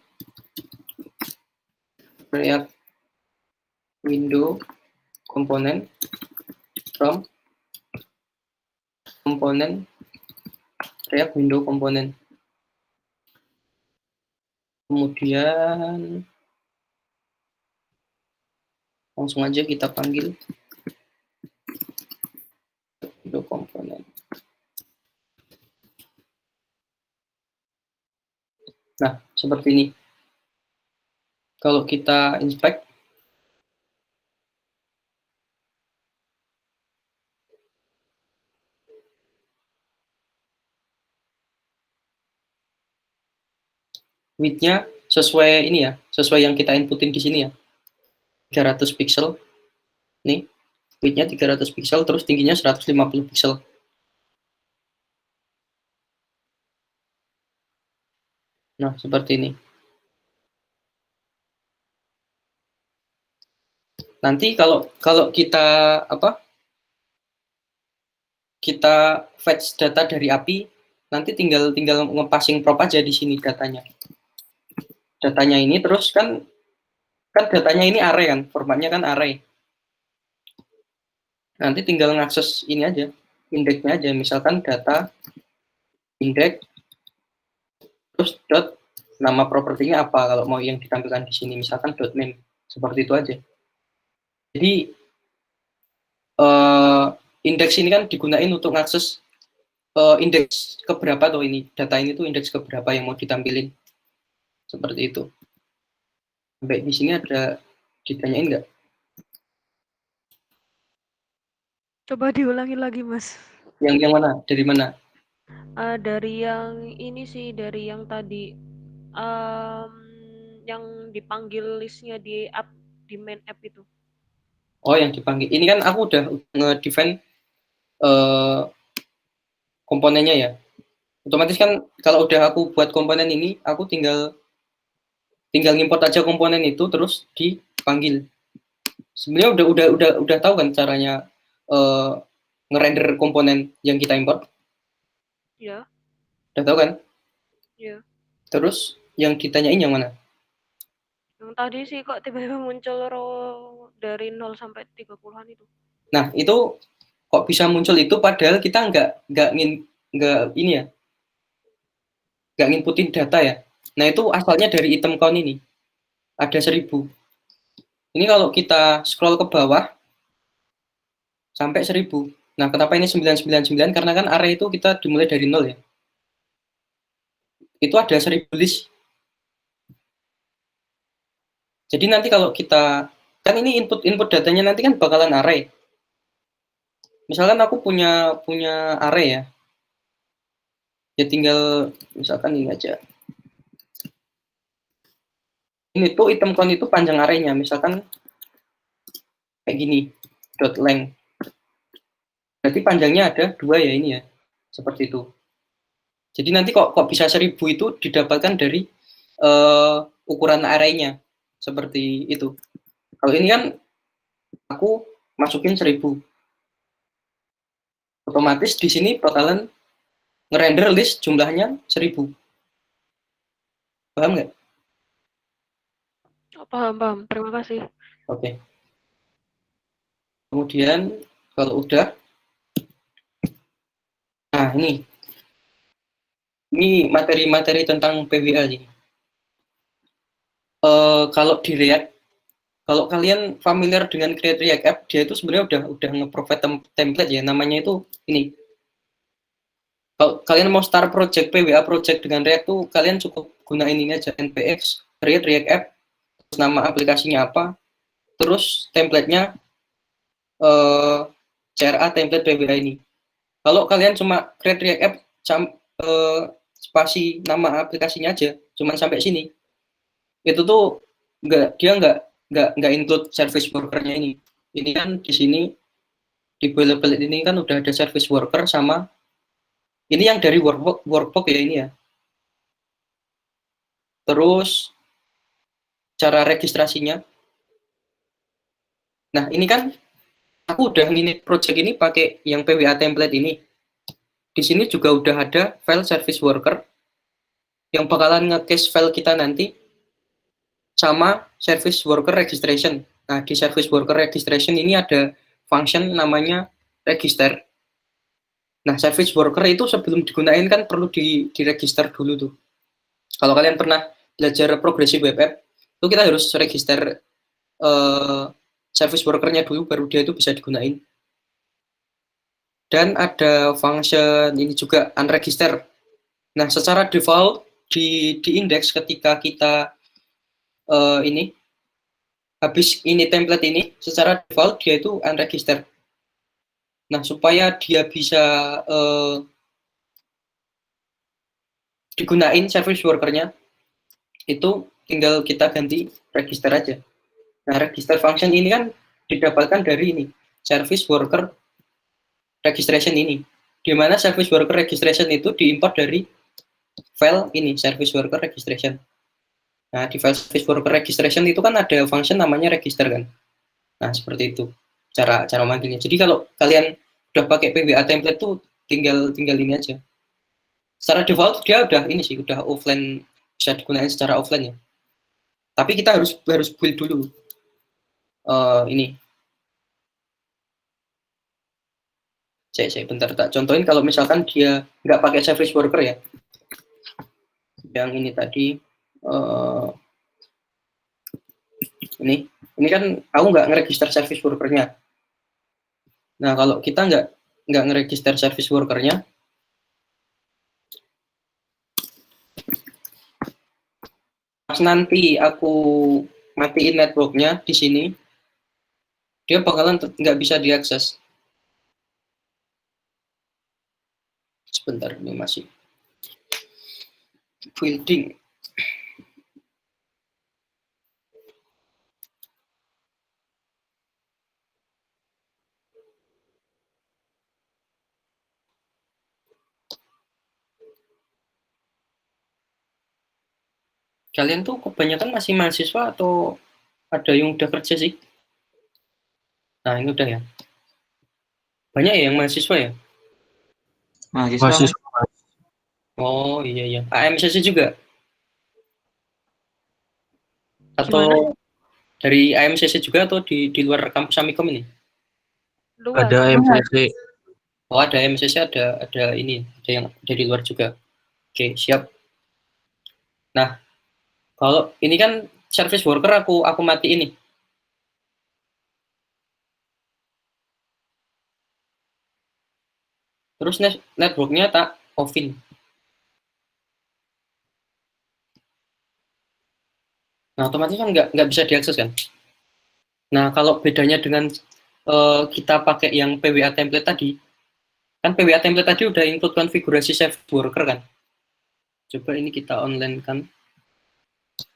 React window komponen from komponen React window komponen. Kemudian langsung aja kita panggil window komponen. Nah, seperti ini. Kalau kita inspect, width-nya sesuai ini ya, sesuai yang kita inputin di sini ya. 300 pixel. Nih, width-nya 300 pixel, terus tingginya 150 pixel. Nah, seperti ini. Nanti kalau kita kita fetch data dari API, nanti tinggal ngepassing prop aja di sini datanya. Datanya ini terus kan datanya ini array kan, formatnya kan array. Nanti tinggal ngakses ini aja, indeksnya aja, misalkan data index terus dot nama propertinya apa kalau mau yang ditampilkan di sini, misalkan dot name, seperti itu aja. Jadi indeks ini kan digunain untuk ngakses indeks keberapa tuh ini, data ini tuh indeks keberapa yang mau ditampilin, seperti itu. Sampai di sini ada ditanyain nggak? Coba diulangi lagi, Mas. Yang mana? Dari mana? Dari yang ini sih, dari yang tadi yang dipanggil listnya di app, di main app itu. Oh, yang dipanggil. Ini kan aku udah nge-define komponennya ya. Otomatis kan kalau udah aku buat komponen ini, aku tinggal ngimport aja komponen itu terus dipanggil. Sebenarnya udah tahu kan caranya ngerender komponen yang kita import? Iya. Udah tahu kan? Iya. Terus yang ditanyain yang mana? Yang tadi sih kok tiba-tiba muncul row dari 0 sampai 30-an itu. Nah, itu kok bisa muncul itu padahal kita nggak ini ya, nggak nginputin data ya. Nah, itu asalnya dari item count ini. Ada 1000. Ini kalau kita scroll ke bawah sampai 1000. Nah, kenapa ini 999? Karena kan array itu kita dimulai dari 0 ya. Itu ada 1000 list. Jadi nanti kalau kita, kan ini input datanya nanti kan bakalan array. Misalkan aku punya array ya. Ya tinggal misalkan ini aja. Ini tuh item count itu panjang arraynya, misalkan kayak gini, dot length. Berarti panjangnya ada 2 ya ini ya, seperti itu. Jadi nanti kok bisa 1000 itu didapatkan dari ukuran arraynya, seperti itu. Kalau ini kan aku masukin 1000. Otomatis di sini bakalan ngerender list jumlahnya 1000. Paham nggak? Oh, paham. Terima kasih. Oke. Kemudian kalau udah, nah ini materi-materi tentang PWA nih. Kalau di React, kalau kalian familiar dengan Create React App, dia itu sebenarnya udah nge-provide template ya, namanya itu ini. Kalau kalian mau start project PWA project dengan React tuh kalian cukup gunain ini aja, npx create React app, terus nama aplikasinya apa, terus template-nya CRA template PWA ini. Kalau kalian cuma create React app spasi nama aplikasinya aja, cuma sampai sini, itu tuh dia nggak include service worker-nya ini. Ini kan di sini di boilerplate ini kan udah ada service worker sama ini yang dari workbook ya ini ya. Terus cara registrasinya. Nah ini kan aku udah ini project ini pakai yang PWA template ini. Di sini juga udah ada file service worker yang bakalan nge-cache file kita nanti sama service worker registration. Nah di service worker registration ini ada function namanya register. Nah, service worker itu sebelum digunain kan perlu diregister dulu tuh. Kalau kalian pernah belajar progressive web app, itu kita harus register service worker-nya dulu, baru dia itu bisa digunain. Dan ada function ini juga unregister. Nah, secara default di index ketika kita ini habis ini template ini, secara default dia itu unregister. Nah, supaya dia bisa digunain service worker-nya, itu tinggal kita ganti register aja. Nah, register function ini kan didapatkan dari ini, service worker registration ini. Di mana service worker registration itu diimport dari file ini, service worker registration. Nah, di file service worker registration itu kan ada function namanya register kan. Nah, seperti itu cara manggilnya. Jadi kalau kalian udah pakai PWA template tuh tinggal ini aja. Secara default dia udah ini sih, udah offline, bisa digunakan secara offline ya. Tapi kita harus build dulu ini. Saya bentar tak contohin kalau misalkan dia nggak pakai service worker ya. Yang ini tadi ini kan aku nggak ngeregister service workernya. Nah kalau kita nggak ngeregister service workernya, pas nanti aku matiin networknya di sini, dia bakalan nggak bisa diakses. Sebentar, ini masih building. Kalian tuh kebanyakan masih mahasiswa atau ada yang udah kerja sih? Nah, ini udah ya. Banyak ya yang mahasiswa ya? Mahasiswa. Oh, iya. AMCC juga? Atau Gimana? dari AMCC juga atau di luar kampus Amikom ini? Luar. Ada MCC. Oh, ada AMCC, ada ini, ada yang dari luar juga. Oke, siap. Nah, kalau ini kan service worker aku mati ini. Terus networknya tak offin. Nah, otomatis kan nggak bisa diakses kan. Nah, kalau bedanya dengan kita pakai yang PWA template tadi, kan PWA template tadi udah include konfigurasi service worker kan. Coba ini kita online kan.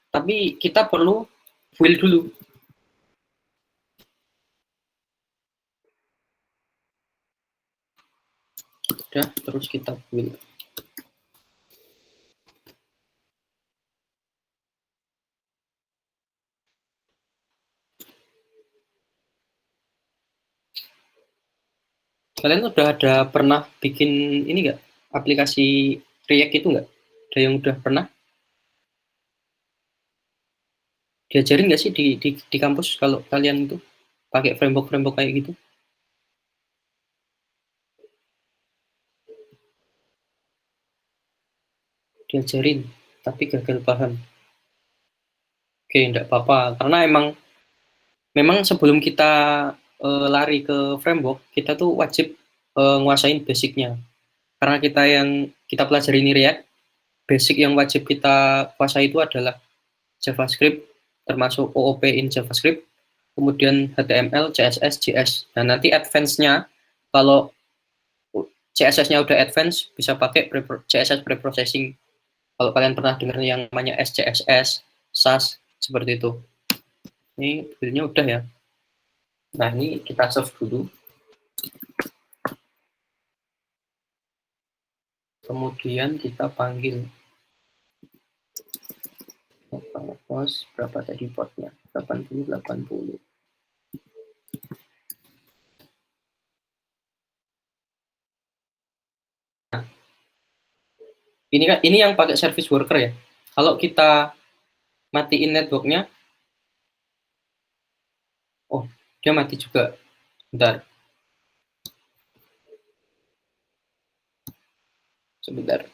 Tapi kita perlu build dulu. Udah, terus kita build. Kalian udah ada pernah bikin ini nggak? Aplikasi React itu nggak? Ada yang udah pernah? Diajarin nggak sih di kampus kalau kalian itu pakai framework kayak gitu? Diajarin, tapi gagal paham. Oke, enggak apa-apa. Karena memang sebelum kita lari ke framework, kita tuh wajib nguasain basicnya. karena kita pelajari ini React, basic yang wajib kita kuasai itu adalah JavaScript, termasuk OOP in JavaScript, kemudian HTML, CSS, JS. Nah, nanti advance-nya, kalau CSS-nya udah advance, bisa pakai CSS preprocessing. Kalau kalian pernah dengar yang namanya SCSS, SAS, seperti itu. Ini build-nya udah ya. Nah, ini kita save dulu. Kemudian kita panggil. Post berapa tadi portnya? 80. Nah, ini yang pakai service worker ya. Kalau kita matiin networknya, oh dia mati juga. Bentar. Sebentar.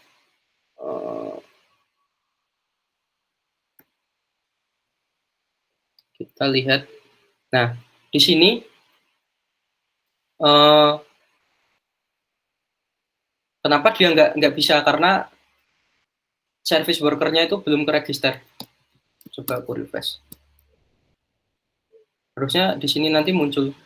Kita lihat. Nah, di sini kenapa dia nggak bisa? Karena service workernya itu belum keregister. Coba aku refresh. Harusnya di sini nanti muncul.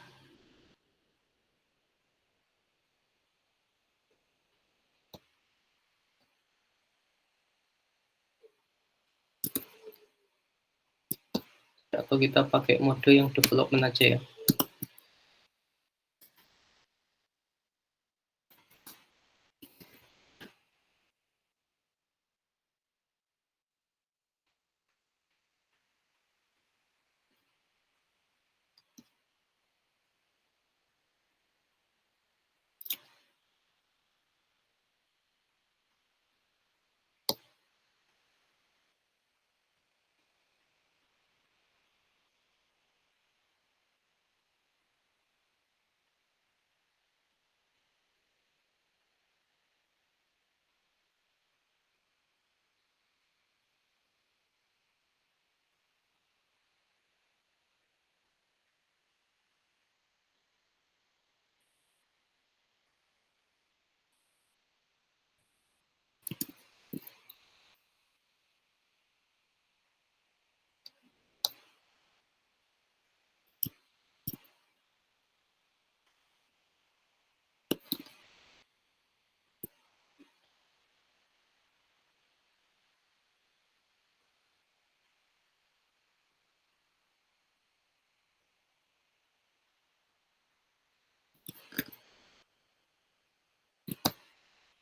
Atau kita pakai mode yang development aja ya.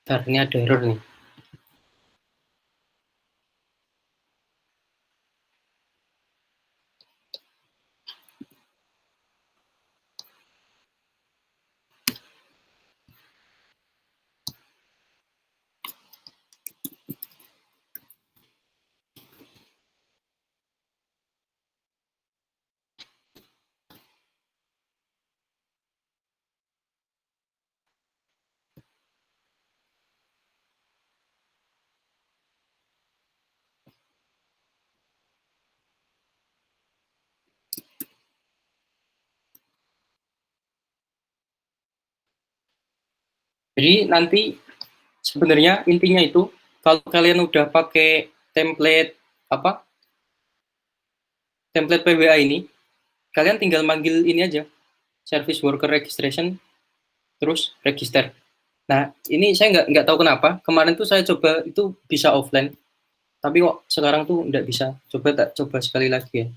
Bentar, ini ada error nih. Jadi nanti sebenarnya intinya itu kalau kalian udah pakai template template PWA ini, kalian tinggal manggil ini aja, service worker registration, terus register. Nah, ini saya nggak tahu kenapa. Kemarin tuh saya coba itu bisa offline, tapi kok sekarang tuh nggak bisa. Coba sekali lagi ya.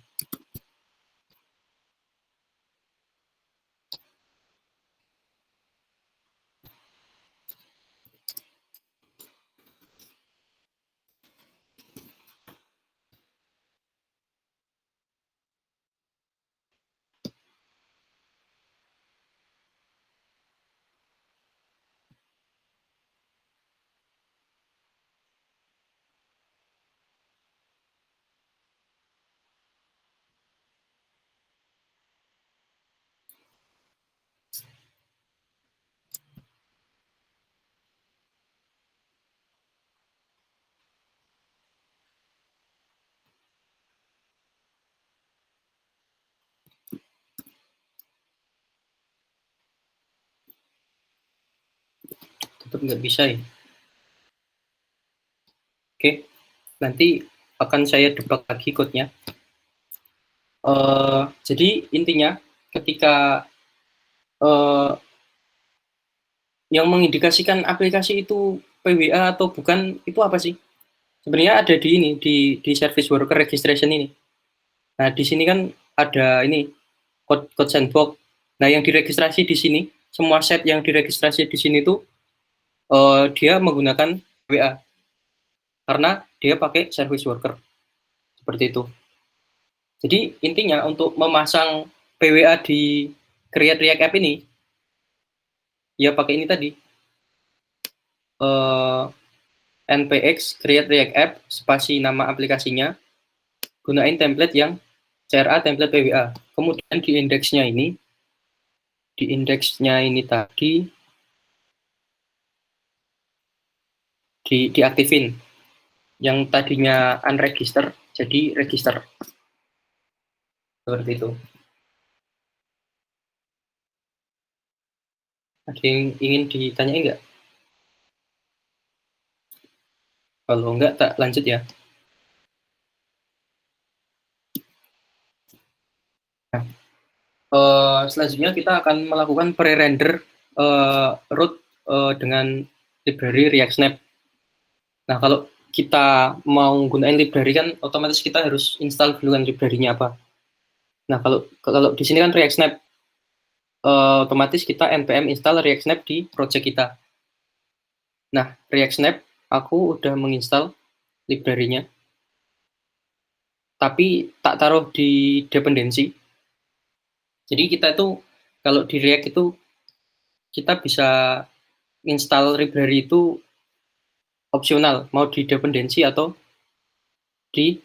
Tetap nggak bisa ya. Oke, nanti akan saya debug lagi code-nya. Jadi intinya ketika yang mengindikasikan aplikasi itu PWA atau bukan itu apa sih? Sebenarnya ada di ini di service worker registration ini. Nah, di sini kan ada ini code sandbox. Nah, yang diregistrasi di sini, semua set yang diregistrasi di sini tuh dia menggunakan PWA karena dia pakai service worker. Seperti itu. Jadi intinya untuk memasang PWA di Create React App ini, ya pakai ini tadi. npx create React App spasi nama aplikasinya, gunain template yang CRA template PWA. Kemudian di indeksnya ini tadi diaktifin. Yang tadinya unregister jadi register. Seperti itu. Ada yang ingin ditanyain nggak? Kalau enggak, tak lanjut ya. Nah, selanjutnya kita akan melakukan pre-render root dengan library React Snap. Nah, kalau kita mau gunain library kan otomatis kita harus install dulu kan library-nya apa. Nah, kalau di sini kan React Snap, otomatis kita npm install React Snap di project kita. Nah, React Snap aku udah menginstal library-nya, tapi tak taruh di dependency. Jadi kita itu kalau di React itu kita bisa install library itu opsional, mau di dependency atau di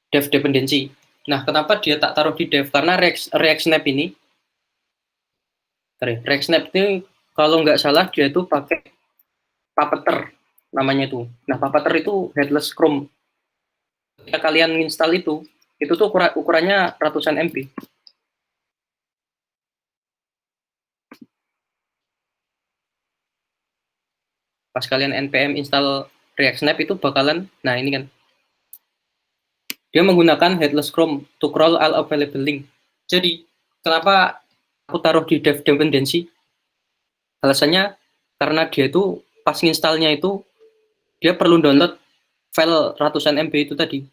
dev dependency. Nah, kenapa dia tak taruh di dev? Karena React Snap ini, kalau nggak salah dia itu pakai Puppeteer namanya itu. Nah, Puppeteer itu headless Chrome. Ketika kalian install itu tuh ukurannya ratusan MB. Pas kalian npm install React Snap itu bakalan, nah ini kan, dia menggunakan headless Chrome to crawl all available link. Jadi, kenapa aku taruh di dev dependency? Alasannya karena dia itu pas installnya itu dia perlu download file ratusan MB itu tadi.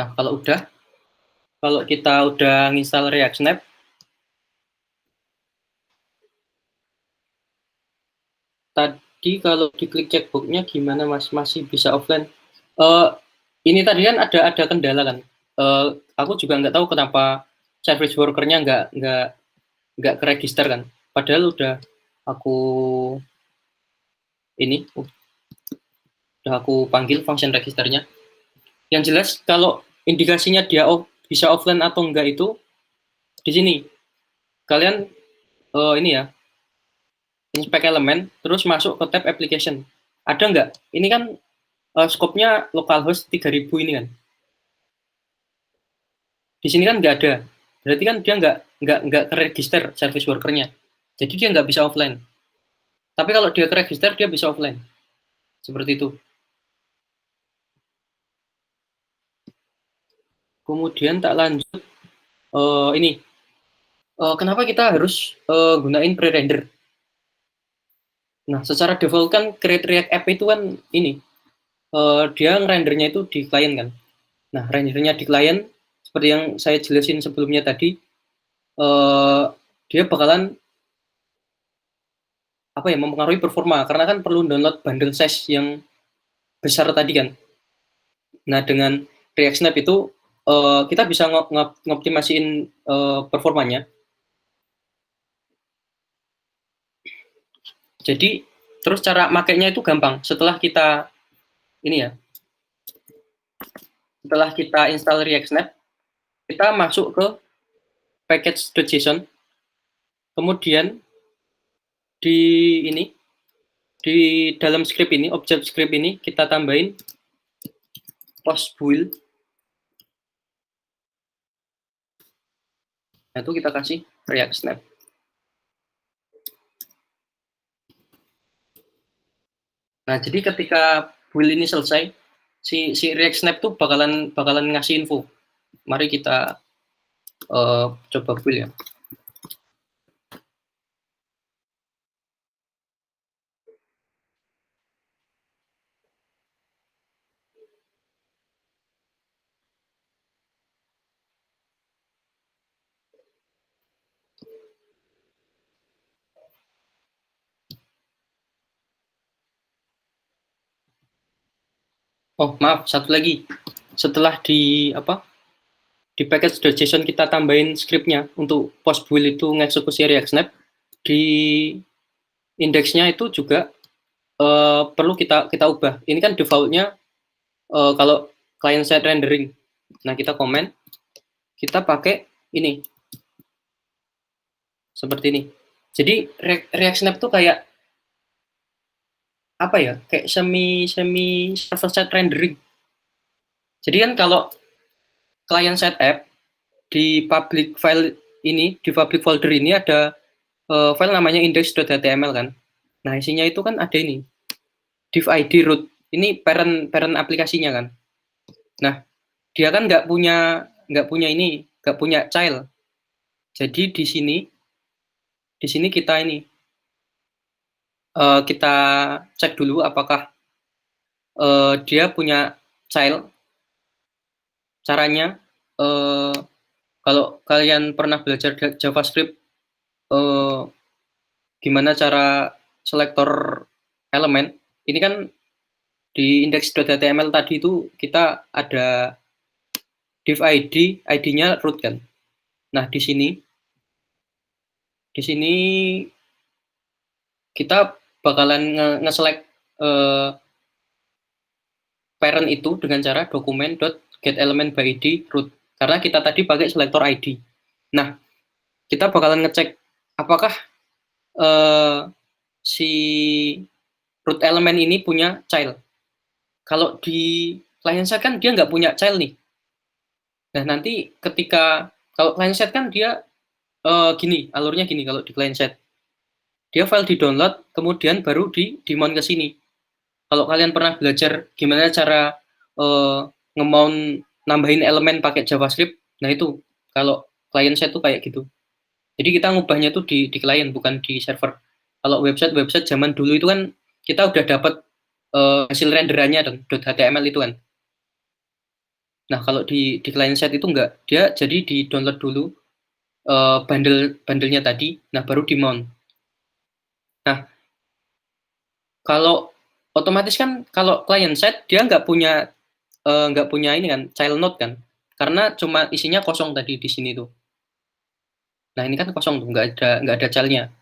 Nah, kalau kita udah nginstal React Snap, tadi kalau diklik checkboxnya gimana Mas? Masih bisa offline? Ini tadi kan ada kendala kan. Aku juga nggak tahu kenapa service worker-nya nggak ke register kan. Padahal udah aku panggil function registernya. Yang jelas kalau indikasinya dia bisa offline atau enggak itu di sini. Kalian ini ya, inspect elemen, terus masuk ke tab application. Ada nggak? Ini kan scope-nya localhost 3000 ini kan. Di sini kan nggak ada. Berarti kan dia nggak ke register service worker-nya. Jadi dia nggak bisa offline. Tapi kalau dia ke register, dia bisa offline. Seperti itu. Kemudian tak lanjut, ini. Kenapa kita harus gunain pre-render? Nah, secara default kan Create React App itu kan ini, dia ngerendernya itu di klien kan. Nah, rendernya di klien, seperti yang saya jelasin sebelumnya tadi, dia bakalan mempengaruhi performa, karena kan perlu download bundle size yang besar tadi kan. Nah, dengan React Snap itu, kita bisa ngoptimasiin performanya. Jadi, terus cara makainya itu gampang. Setelah kita install React Snap, kita masuk ke package.json, kemudian di dalam script ini, objek script ini kita tambahin post build Nah, itu kita kasih React Snap. Nah, jadi ketika build ini selesai, si React Snap tuh bakalan ngasih info. Mari kita coba build ya. Oh, maaf, satu lagi. Setelah di package.json kita tambahin scriptnya untuk post build itu ngeksekusi React Snap, di indeksnya itu juga perlu kita ubah. Ini kan defaultnya kalau client side rendering. Nah, kita komen, kita pakai ini. Seperti ini. Jadi React Snap tuh kayak apa ya? Kayak semi server side rendering. Jadi kan kalau client side app di public file ini, di public folder ini ada file namanya index.html kan. Nah, isinya itu kan ada ini. Div ID root. Ini parent aplikasinya kan. Nah, dia kan nggak punya child. Jadi di sini kita kita cek dulu apakah dia punya child. Caranya kalau kalian pernah belajar JavaScript, gimana cara selektor elemen, ini kan di index.html tadi itu kita ada div ID-nya root kan. Nah, di sini kita bakalan nge-select parent itu dengan cara document.getElementById root, karena kita tadi pakai selektor ID. Nah, kita bakalan ngecek apakah si root element ini punya child. Kalau di client side kan dia nggak punya child nih. Nah, nanti ketika kalau client side kan dia alurnya gini kalau di client side. Dia file di-download, kemudian baru di-mount ke sini. Kalau kalian pernah belajar gimana cara nge-mount nambahin elemen pakai JavaScript, nah itu kalau client side tuh kayak gitu. Jadi kita ngubahnya tuh di client, bukan di server. Kalau website zaman dulu itu kan kita udah dapat hasil renderannya dan .html itu kan. Nah, kalau di client side itu enggak, dia jadi di-download dulu bundle-nya tadi, nah baru di-mount. Nah, kalau otomatis kan kalau client side dia nggak punya ini kan child node kan, karena cuma isinya kosong tadi di sini tuh. Nah, ini kan kosong tuh, nggak ada childnya.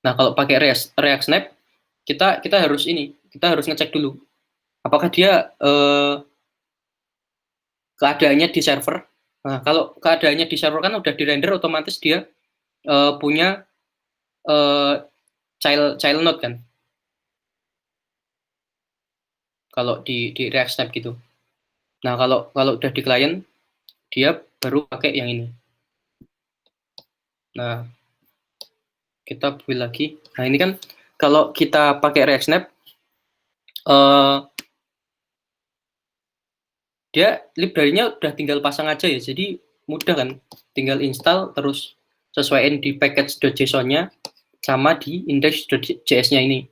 Nah, kalau pakai React Snap kita harus ngecek dulu apakah dia keadaannya di server. Nah, kalau keadaannya di server kan udah di render, otomatis dia punya child node kan. Kalau di React Snap gitu. Nah, kalau udah di client, dia baru pakai yang ini. Nah, kita build lagi. Nah, ini kan kalau kita pakai React Snap, dia library-nya udah tinggal pasang aja ya, jadi mudah kan. Tinggal install, terus sesuaiin di package.json-nya, sama di index.js-nya ini.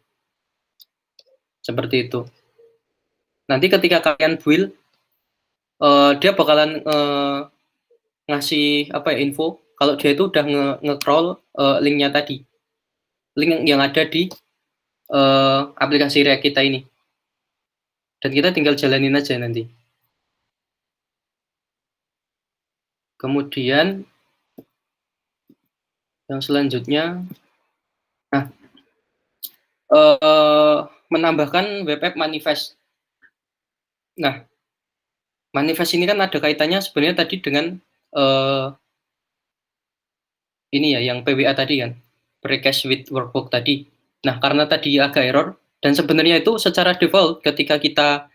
Seperti itu. Nanti ketika kalian build, dia bakalan ngasih info kalau dia itu udah nge-crawl link-nya tadi, link yang ada di aplikasi React kita ini, dan kita tinggal jalanin aja nanti. Kemudian yang selanjutnya, nah menambahkan web app manifest. Nah, manifest ini kan ada kaitannya sebenarnya tadi dengan ini ya, yang PWA tadi kan, precast with workbook tadi. Nah, karena tadi agak error, dan sebenarnya itu secara default ketika kita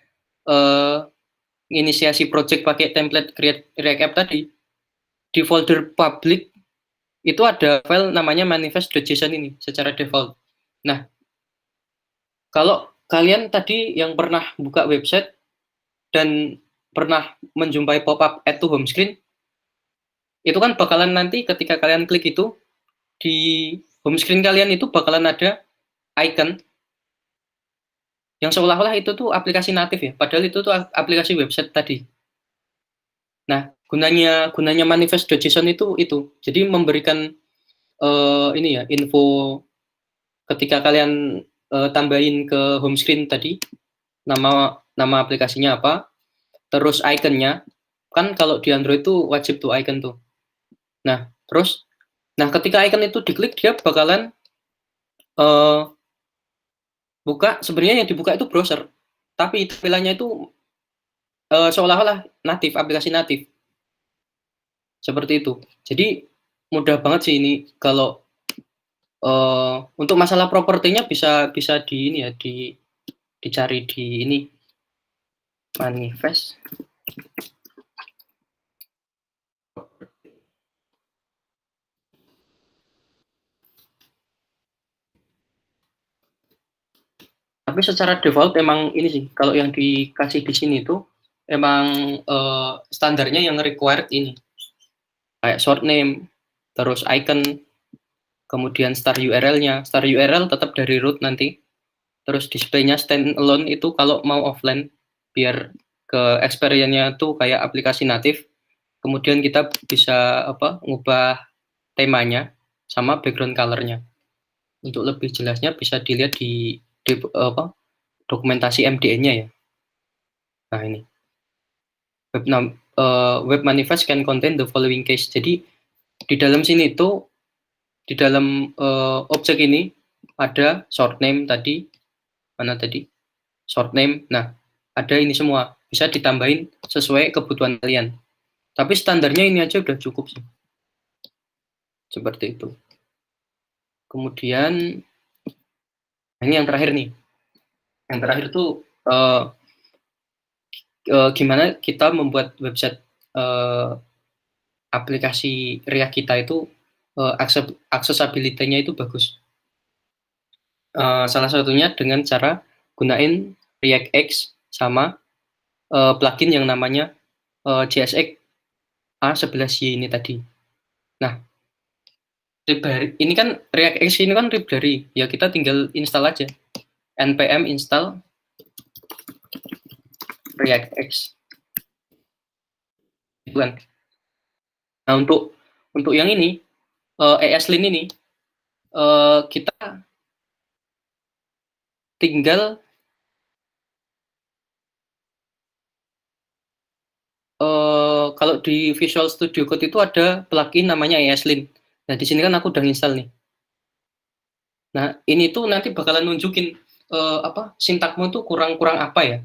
inisiasi project pakai template create React App tadi, di folder public itu ada file namanya manifest.json ini secara default. Nah, kalau kalian tadi yang pernah buka website dan pernah menjumpai pop-up add to home screen, itu kan bakalan nanti ketika kalian klik itu, di home screen kalian itu bakalan ada icon yang seolah-olah itu tuh aplikasi natif ya, padahal itu tuh aplikasi website tadi. Nah, gunanya manifest.json itu. Jadi memberikan ini ya, info ketika kalian tambahin ke home screen tadi, nama aplikasinya apa, terus iconnya, kan kalau di Android tuh wajib tuh icon tuh. Nah, ketika icon itu diklik, dia bakalan buka, sebenarnya yang dibuka itu browser, tapi tampilannya itu seolah-olah natif, aplikasi natif. Seperti itu. Jadi mudah banget sih ini kalau untuk masalah propertinya bisa di ini ya, dicari di ini manifest. Tapi secara default emang ini sih, kalau yang dikasih di sini itu emang standarnya yang required ini. Kayak short name, terus icon, kemudian star URL-nya. Star URL tetap dari root nanti. Terus display-nya standalone itu kalau mau offline, biar ke experience-nya tuh kayak aplikasi natif. Kemudian kita bisa ngubah temanya sama background color-nya. Untuk lebih jelasnya bisa dilihat di dokumentasi MDN-nya ya. Nah ini. Web manifest can contain the following case. Jadi di dalam sini itu, di dalam objek ini ada short name tadi, mana tadi? Short name. Nah, ada ini semua. Bisa ditambahin sesuai kebutuhan kalian. Tapi standarnya ini aja udah cukup sih. Seperti itu. Kemudian, ini yang terakhir nih. Yang terakhir tuh gimana kita membuat website aplikasi React kita itu accessibility-nya itu bagus. Salah satunya dengan cara gunain ReactX sama plugin yang namanya JSX A11Y ini tadi. Nah, ini kan ReactX ini kan library, ya kita tinggal install aja. npm install ReactX. Bukan. Nah, untuk yang ini ESLint ini kita tinggal kalau di Visual Studio Code itu ada plugin namanya ESLint. Nah, di sini kan aku udah install nih. Nah, ini tuh nanti bakalan nunjukin sintakmu tuh kurang apa ya.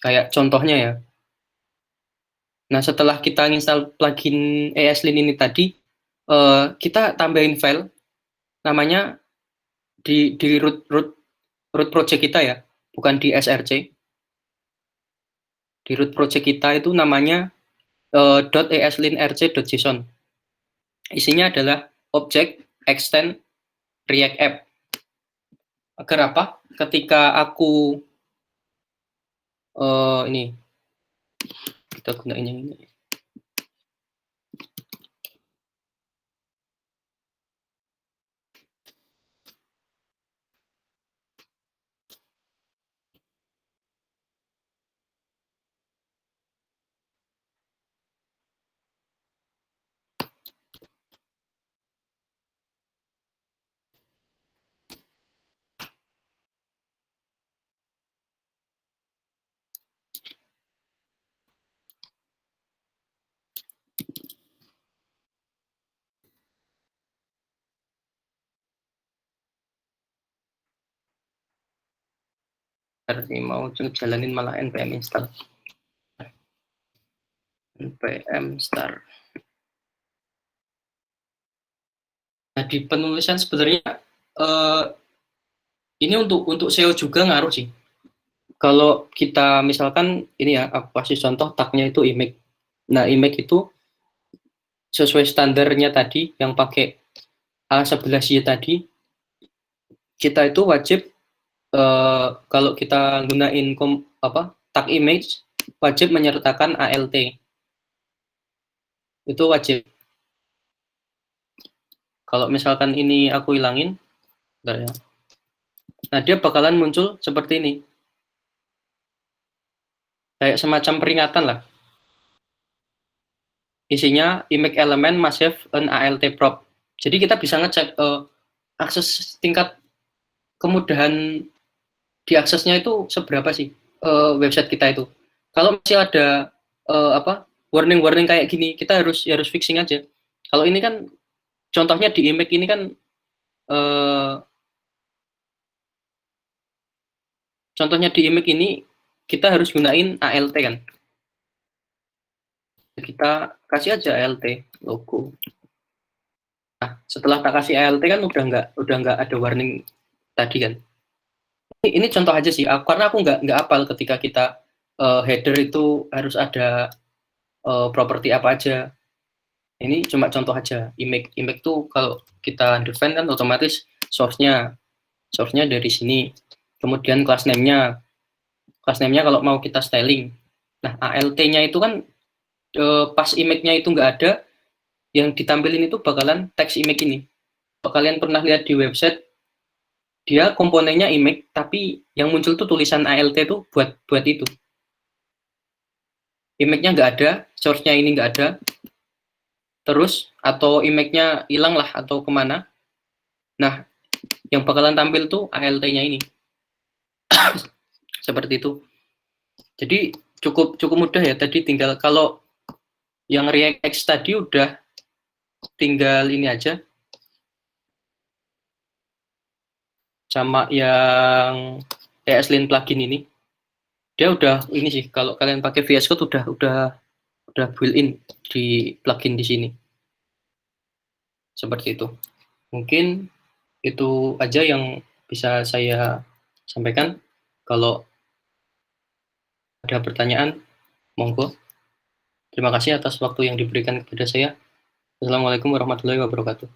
Kayak contohnya ya. Nah, setelah kita install plugin ESLint ini tadi, kita tambahin file namanya di root project kita ya, bukan di src. Di root project kita itu namanya .eslintrc.json. Isinya adalah objek extend React App. Agar apa? Ketika aku ini kita gunain yang ini. Ini mau jalanin malah npm install. npm start. Nah, di penulisan sebenarnya ini untuk SEO juga ngaruh sih. Kalau kita misalkan ini ya, aku kasih contoh tagnya itu image. Nah, image itu sesuai standarnya tadi yang pakai A11Y tadi, kita itu wajib kalau kita gunain tag image wajib menyertakan ALT. Itu wajib. Kalau misalkan ini aku hilangin, bentar ya. Nah, dia bakalan muncul seperti ini. Kayak semacam peringatan lah. Isinya image element must have an ALT prop. Jadi kita bisa ngecek akses tingkat kemudahan diaksesnya itu seberapa sih website kita itu. Kalau masih ada warning-warning kayak gini, kita harus fixing aja. Kalau ini kan contohnya di image ini kan contohnya di image ini kita harus gunain ALT kan. Kita kasih aja ALT logo. Nah, setelah tak kasih ALT kan udah nggak ada warning tadi kan. Ini contoh aja sih, karena aku nggak apal ketika kita header itu harus ada properti apa aja. Ini cuma contoh aja. Image tuh kalau kita define kan otomatis source-nya dari sini. Kemudian class name-nya kalau mau kita styling. Nah, ALT-nya itu kan pas image-nya itu nggak ada, yang ditampilin itu bakalan teks image ini. Kalau kalian pernah lihat di website, dia komponennya image, tapi yang muncul tuh tulisan ALT tuh buat itu. Image-nya nggak ada, source-nya ini nggak ada, terus atau image-nya hilang lah atau kemana. Nah, yang bakalan tampil tuh ALT-nya ini. Seperti itu. Jadi cukup mudah ya. Tadi tinggal kalau yang React X tadi udah tinggal ini aja. Sama yang ESLint plugin ini. Dia udah ini sih, kalau kalian pakai VS Code udah built-in di plugin di sini. Seperti itu. Mungkin itu aja yang bisa saya sampaikan. Kalau ada pertanyaan, monggo. Terima kasih atas waktu yang diberikan kepada saya. Assalamualaikum warahmatullahi wabarakatuh.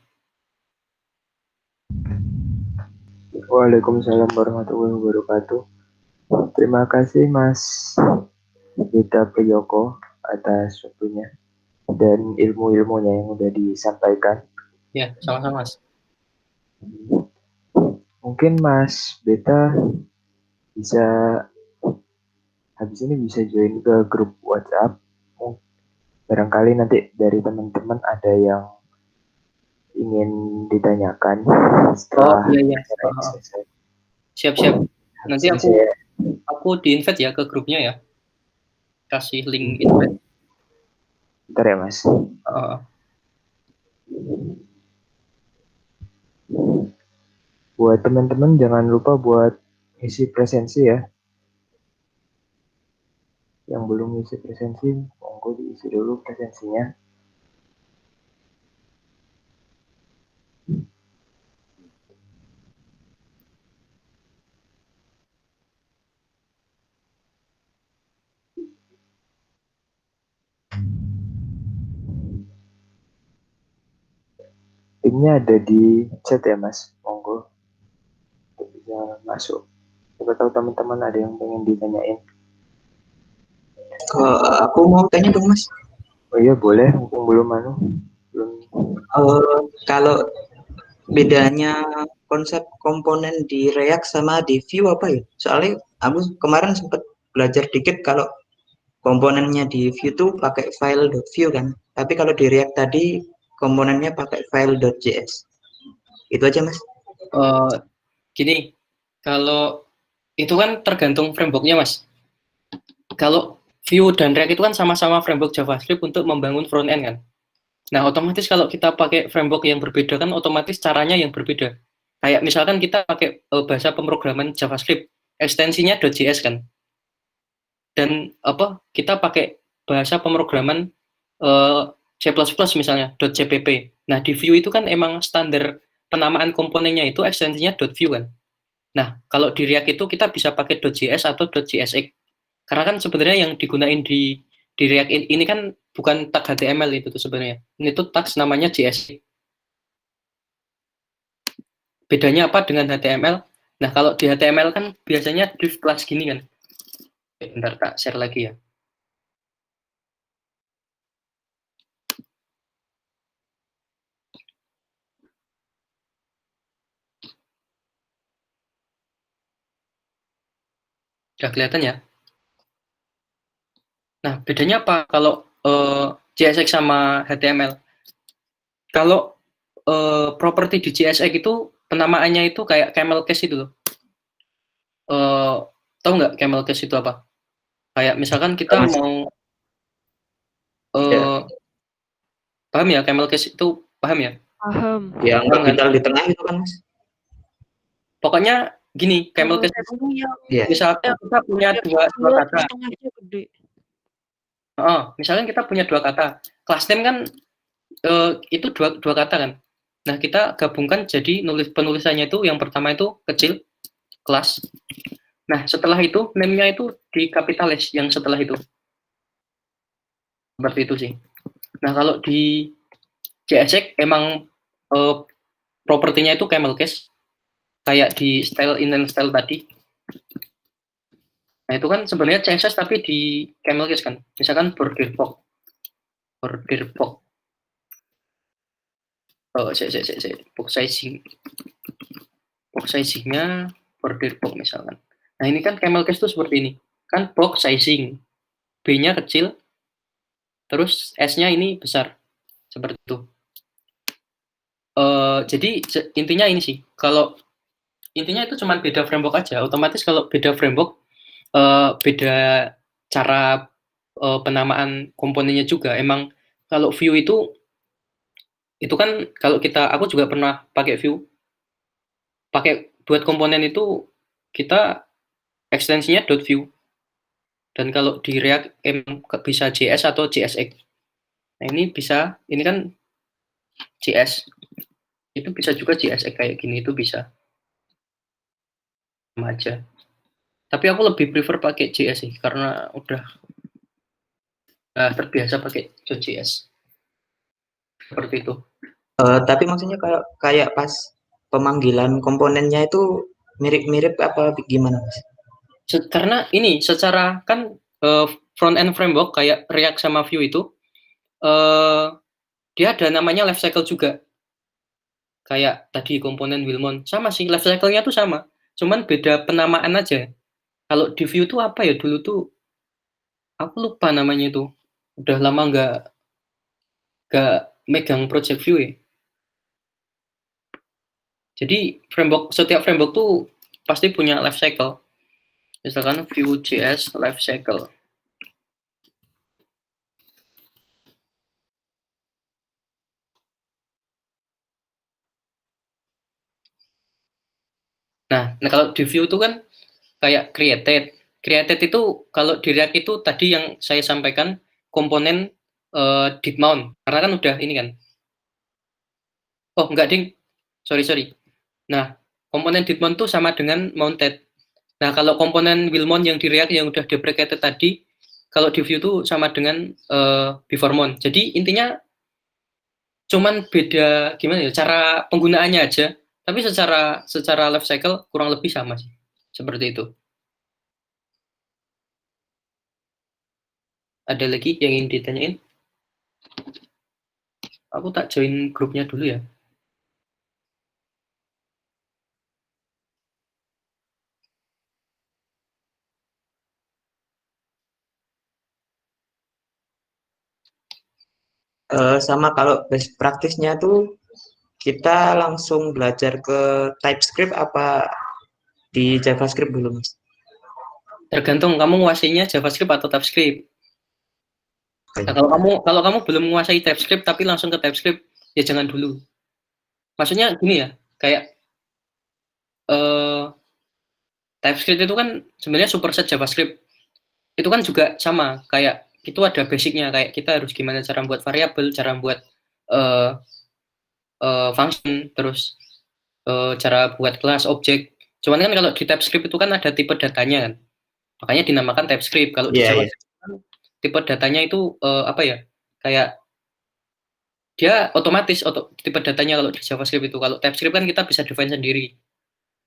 Waalaikumsalam warahmatullahi wabarakatuh. Terima kasih Mas Beta Priyoko atas waktunya dan ilmu-ilmunya yang udah disampaikan. Ya, sama-sama Mas. Mungkin Mas Beta bisa habis ini bisa join ke grup WhatsApp. Barangkali nanti dari teman-teman ada yang ingin ditanyakan setelah iya. Siap. Nanti aku di-invite ya ke grupnya ya. Kasih link invite. Bentar ya Mas. Buat teman-teman jangan lupa buat isi presensi ya. Yang belum isi presensi, monggo diisi dulu presensinya. Linknya ada di chat ya Mas, monggo bisa masuk. Siapa tahu teman-teman ada yang pengen ditanyain. Aku mau tanya dong Mas. Oh iya boleh, mumpung belum. Kalau bedanya konsep komponen di React sama di Vue apa ya? Soalnya aku kemarin sempat belajar dikit kalau komponennya di Vue tuh pakai file.vue kan. Tapi kalau di React tadi komponennya pakai file.js. Itu aja Mas. Gini, kalau itu kan tergantung frameworknya Mas. Kalau Vue dan React itu kan sama-sama framework JavaScript untuk membangun front end kan. Nah, otomatis kalau kita pakai framework yang berbeda kan otomatis caranya yang berbeda. Kayak misalkan kita pakai bahasa pemrograman JavaScript, ekstensinya .js kan. Dan kita pakai bahasa pemrograman C++ misalnya .cpp. Nah, di Vue itu kan emang standar penamaan komponennya itu ekstensinya .vue kan. Nah, kalau di React itu kita bisa pakai .js atau .jsx. Karena kan sebenarnya yang digunain di di React ini kan bukan tag HTML itu tuh sebenarnya. Ini tuh tag namanya JS. Bedanya apa dengan HTML? Nah, kalau di HTML kan biasanya div class gini kan. Bentar, tak share lagi ya. Udah kelihatan ya? Nah, bedanya apa kalau JSX sama HTML? Kalau properti di JSX itu penamaannya itu kayak camel case itu loh. Tahu nggak camel case itu apa? Kayak misalkan kita mau paham ya camel case itu, paham ya? Paham. Yang orbital di tengah itu kan, Mas? Pokoknya gini, camel case itu misalkan kita punya dua kata. Misalkan kita punya dua kata. Class name kan itu dua kata kan. Nah, kita gabungkan jadi penulisannya itu yang pertama itu kecil, kelas. Nah, setelah itu name-nya itu di kapitalis yang setelah itu. Seperti itu sih. Nah, kalau di JSX emang propertinya itu camel case, kayak di style inline style tadi. Nah, itu kan sebenarnya CSS tapi di camel case kan. Misalkan border box. Box sizing. Box sizingnya border box misalkan. Nah, ini kan camel case itu seperti ini. Kan box sizing. B-nya kecil, terus S-nya ini besar. Seperti itu. Jadi intinya ini sih, kalau intinya itu cuma beda framework aja. Otomatis kalau beda framework, beda cara penamaan komponennya juga. Emang kalau view itu kan kalau aku juga pernah pakai view, pakai buat komponen itu kita ekstensinya .view. Dan kalau di React bisa JS atau JSX. Nah, ini kan JS. Itu bisa juga JSX kayak gini, itu bisa. Sama aja. Tapi aku lebih prefer pakai JS sih, karena udah terbiasa pakai JS. Seperti itu. Tapi maksudnya kayak pas pemanggilan komponennya itu mirip-mirip apa gimana, Mas? Karena ini secara kan front end framework kayak React sama Vue itu dia ada namanya life cycle juga. Kayak tadi komponen Wilmon sama sih, life cycle-nya tuh sama, cuman beda penamaan aja. Kalau di Vue tuh apa ya, dulu tuh aku lupa namanya itu, udah lama nggak megang project Vue ya. Jadi setiap framework tuh pasti punya life cycle. Misalkan Vue.js life cycle. Nah, kalau di Vue itu kan kayak created. Created itu kalau di React itu tadi yang saya sampaikan komponen did mount. Karena kan udah ini kan. Oh, enggak, ding. Sorry. Nah, komponen did mount itu sama dengan mounted. Nah, kalau komponen will mount yang di React yang udah deprecated tadi, kalau di Vue itu sama dengan before mount. Jadi intinya cuman beda gimana ya, cara penggunaannya aja. Tapi secara life cycle kurang lebih sama sih. Seperti itu. Ada lagi yang ingin ditanyain? Aku tak join grupnya dulu ya. Sama kalau best practice-nya tuh kita langsung belajar ke TypeScript apa di JavaScript dulu, Mas? Tergantung kamu menguasainya JavaScript atau TypeScript. Nah, kalau kamu belum menguasai TypeScript tapi langsung ke TypeScript, ya jangan dulu. Maksudnya gini ya, kayak TypeScript itu kan sebenarnya superset JavaScript. Itu kan juga sama, kayak itu ada basicnya, kayak kita harus gimana cara buat variabel, cara buat function, terus cara buat kelas, objek. Cuman kan kalau di TypeScript itu kan ada tipe datanya kan, makanya dinamakan TypeScript. Kalau di JavaScript kan tipe datanya itu apa ya? Kayak dia otomatis tipe datanya kalau di JavaScript itu. Kalau TypeScript kan kita bisa define sendiri.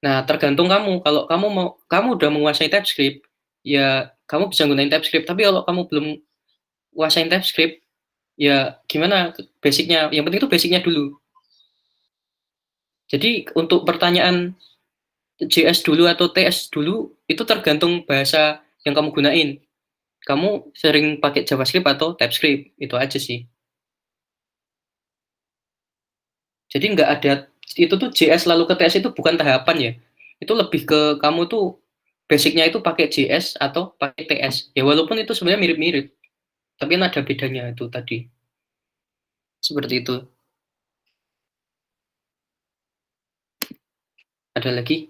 Nah, tergantung kamu. Kalau kamu udah menguasai TypeScript, ya kamu bisa gunain TypeScript. Tapi kalau kamu belum kuasain TypeScript, ya gimana basicnya? Yang penting itu basicnya dulu. Jadi untuk pertanyaan JS dulu atau TS dulu, itu tergantung bahasa yang kamu gunain. Kamu sering pakai JavaScript atau TypeScript, itu aja sih. Jadi nggak ada, itu tuh JS lalu ke TS itu bukan tahapan ya. Itu lebih ke kamu tuh basicnya itu pakai JS atau pakai TS. Ya walaupun itu sebenarnya mirip-mirip, tapi kan ada bedanya itu tadi. Seperti itu. Ada lagi?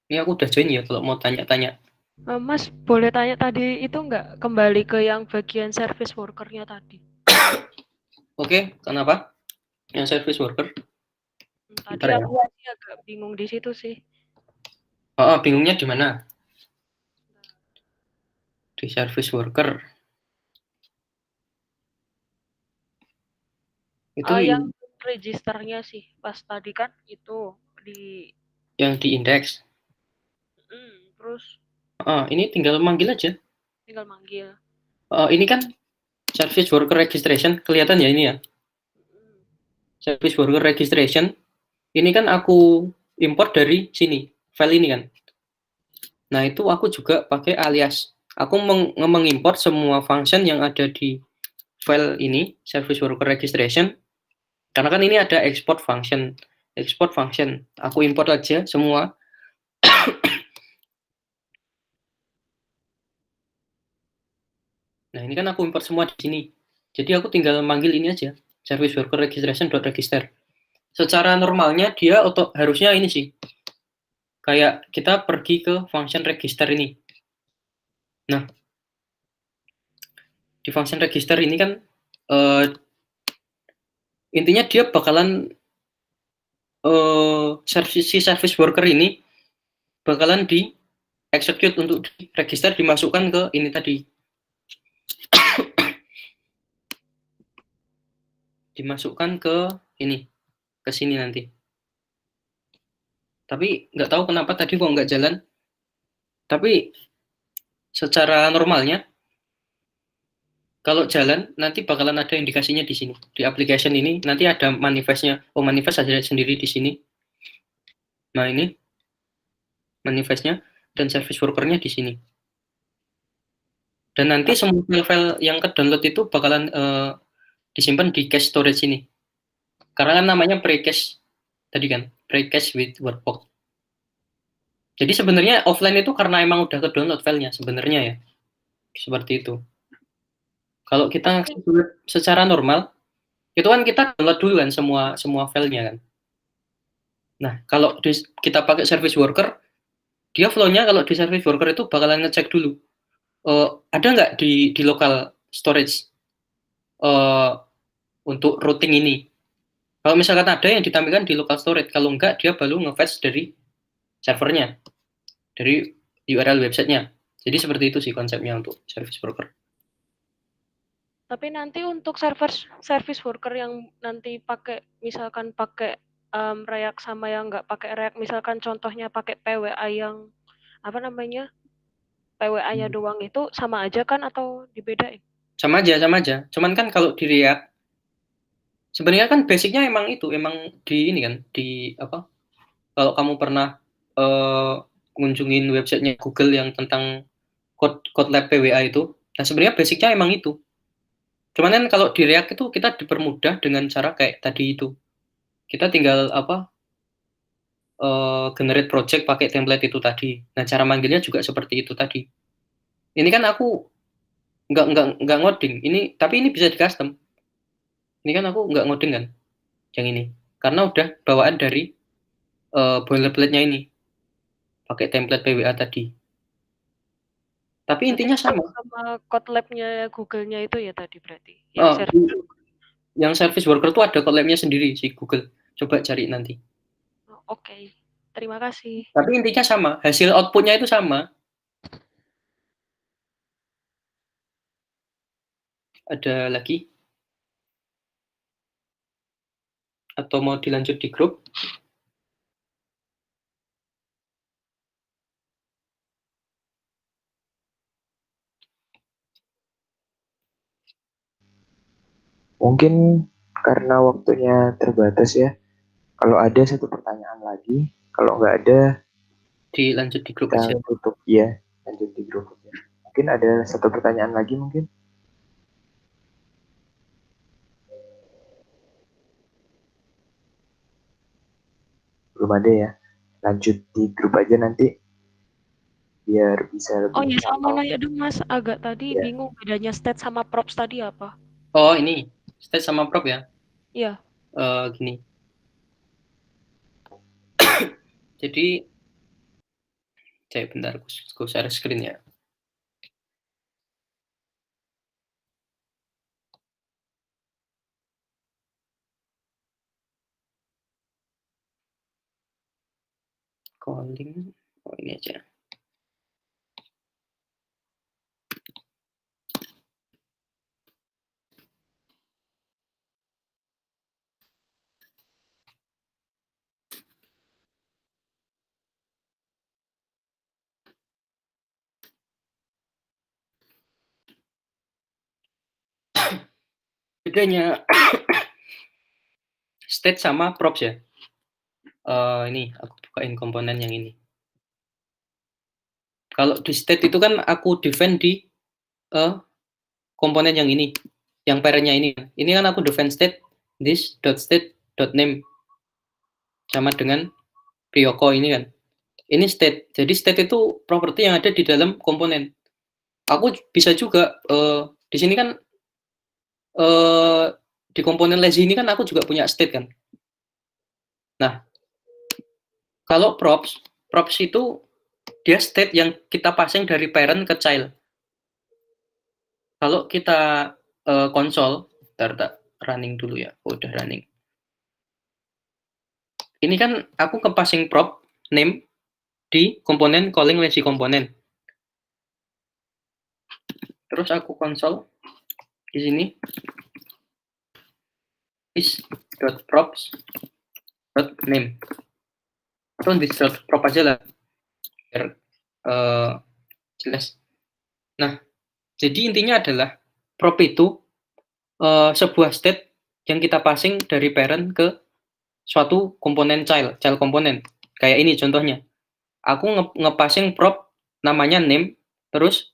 Ini aku udah join ya kalau mau tanya-tanya. Mas, boleh tanya tadi itu nggak kembali ke yang bagian service worker-nya tadi? Oke, kenapa? Yang service worker? Tadi Bentar ya. aku masih agak bingung di situ sih. Oh, bingungnya di mana? Di service worker. Itu Yang registernya sih, pas tadi kan itu di yang di index. terus Ini tinggal manggil aja. tinggal manggil. Ini kan service worker registration, kelihatan ya ini ya. Service worker registration. Ini kan aku import dari sini, file ini kan. Nah, itu aku juga pakai alias. Aku mengimport semua function yang ada di file ini, service worker registration. Karena kan ini ada export function. Export function. Aku import aja semua. Nah, ini kan aku import semua di sini. Jadi aku tinggal manggil ini aja, service worker registration.register. Secara normalnya dia harusnya ini sih. Kayak kita pergi ke function register ini. Nah, di function register ini kan intinya dia bakalan si service worker ini bakalan di execute untuk di register, dimasukkan ke ini tadi. Dimasukkan ke ini, ke sini nanti. Tapi nggak tahu kenapa tadi kok nggak jalan. Tapi secara normalnya kalau jalan nanti bakalan ada indikasinya di sini. Di application ini nanti ada manifestnya. Oh, manifest ada sendiri di sini. Nah, ini manifestnya dan service worker-nya di sini. Dan nanti semua file-file yang ke-download itu bakalan disimpan di cache storage ini. Karena kan namanya pre-cache tadi kan, pre-cache with workbox. Jadi sebenarnya offline itu karena emang udah ke-download filenya sebenarnya ya. Seperti itu. Kalau kita secara normal, itu kan kita download dulu kan semua filenya kan. Nah, kalau kita pakai service worker, dia flow-nya kalau di service worker itu bakalan ngecek dulu. Ada nggak di local storage untuk routing ini? Kalau misalkan ada yang ditampilkan di local storage, kalau enggak dia baru nge-fetch dari servernya, dari URL websitenya. Jadi seperti itu sih konsepnya untuk service worker. Tapi nanti untuk service worker yang nanti pakai misalkan pakai React sama yang nggak pakai React, misalkan contohnya pakai PWA yang apa namanya PWA-nya doang itu sama aja kan atau dibedain? Sama aja. Cuman kan kalau di React sebenarnya kan basicnya emang di ini kan di apa? Kalau kamu pernah ngunjungin websitenya Google yang tentang code lab PWA itu, nah sebenarnya basicnya emang itu. Cuman kan kalau di React itu kita dipermudah dengan cara kayak tadi itu. Kita tinggal generate project pakai template itu tadi. Nah, cara manggilnya juga seperti itu tadi. Ini kan aku nggak ngoding. Tapi ini bisa di custom. Ini kan aku nggak ngoding kan, yang ini. Karena udah bawaan dari boilerplate-nya ini. Pakai template PWA tadi. Tapi intinya sama. Sama code lab-nya Google-nya itu ya tadi berarti. Yang service worker tuh ada code lab-nya sendiri si Google. Coba cari nanti. Oke. Terima kasih. Tapi intinya sama, hasil output-nya itu sama. Ada lagi? Atau mau dilanjut di grup? Mungkin karena waktunya terbatas ya. Kalau ada satu pertanyaan lagi, kalau nggak ada Dilanjut di grup aja. kita tutup ya, lanjut di grup aja. Mungkin ada satu pertanyaan lagi mungkin. Belum ada ya. Lanjut di grup aja nanti biar bisa Oh lebih ya, sama gampang. nanya dong Mas, agak tadi Ya. bingung bedanya state sama props tadi apa? Oh, ini state sama prop ya. Iya. Gini. Jadi bentar, aku share screen ya. Calling, oh ini aja. Bedanya state sama props ya. Ini aku bukain komponen yang ini. Kalau di state itu kan aku define di komponen yang ini, yang parentnya ini. Ini kan aku define state this.state.name sama dengan Ryoko ini kan. Ini state. Jadi state itu properti yang ada di dalam komponen. Aku bisa juga di sini kan di komponen lazy ini kan aku juga punya state kan. Nah, kalau props itu dia state yang kita passing dari parent ke child. Kalau kita konsol, bentar, running dulu ya. Oh, udah running. Ini kan aku ke passing prop name di komponen calling lazy komponen. Terus aku konsol di sini is.props.name atau this.prop aja lah biar jelas. Nah, jadi intinya adalah prop itu sebuah state yang kita passing dari parent ke suatu komponen child komponen. Kayak ini contohnya. Aku ngepassing prop namanya name, terus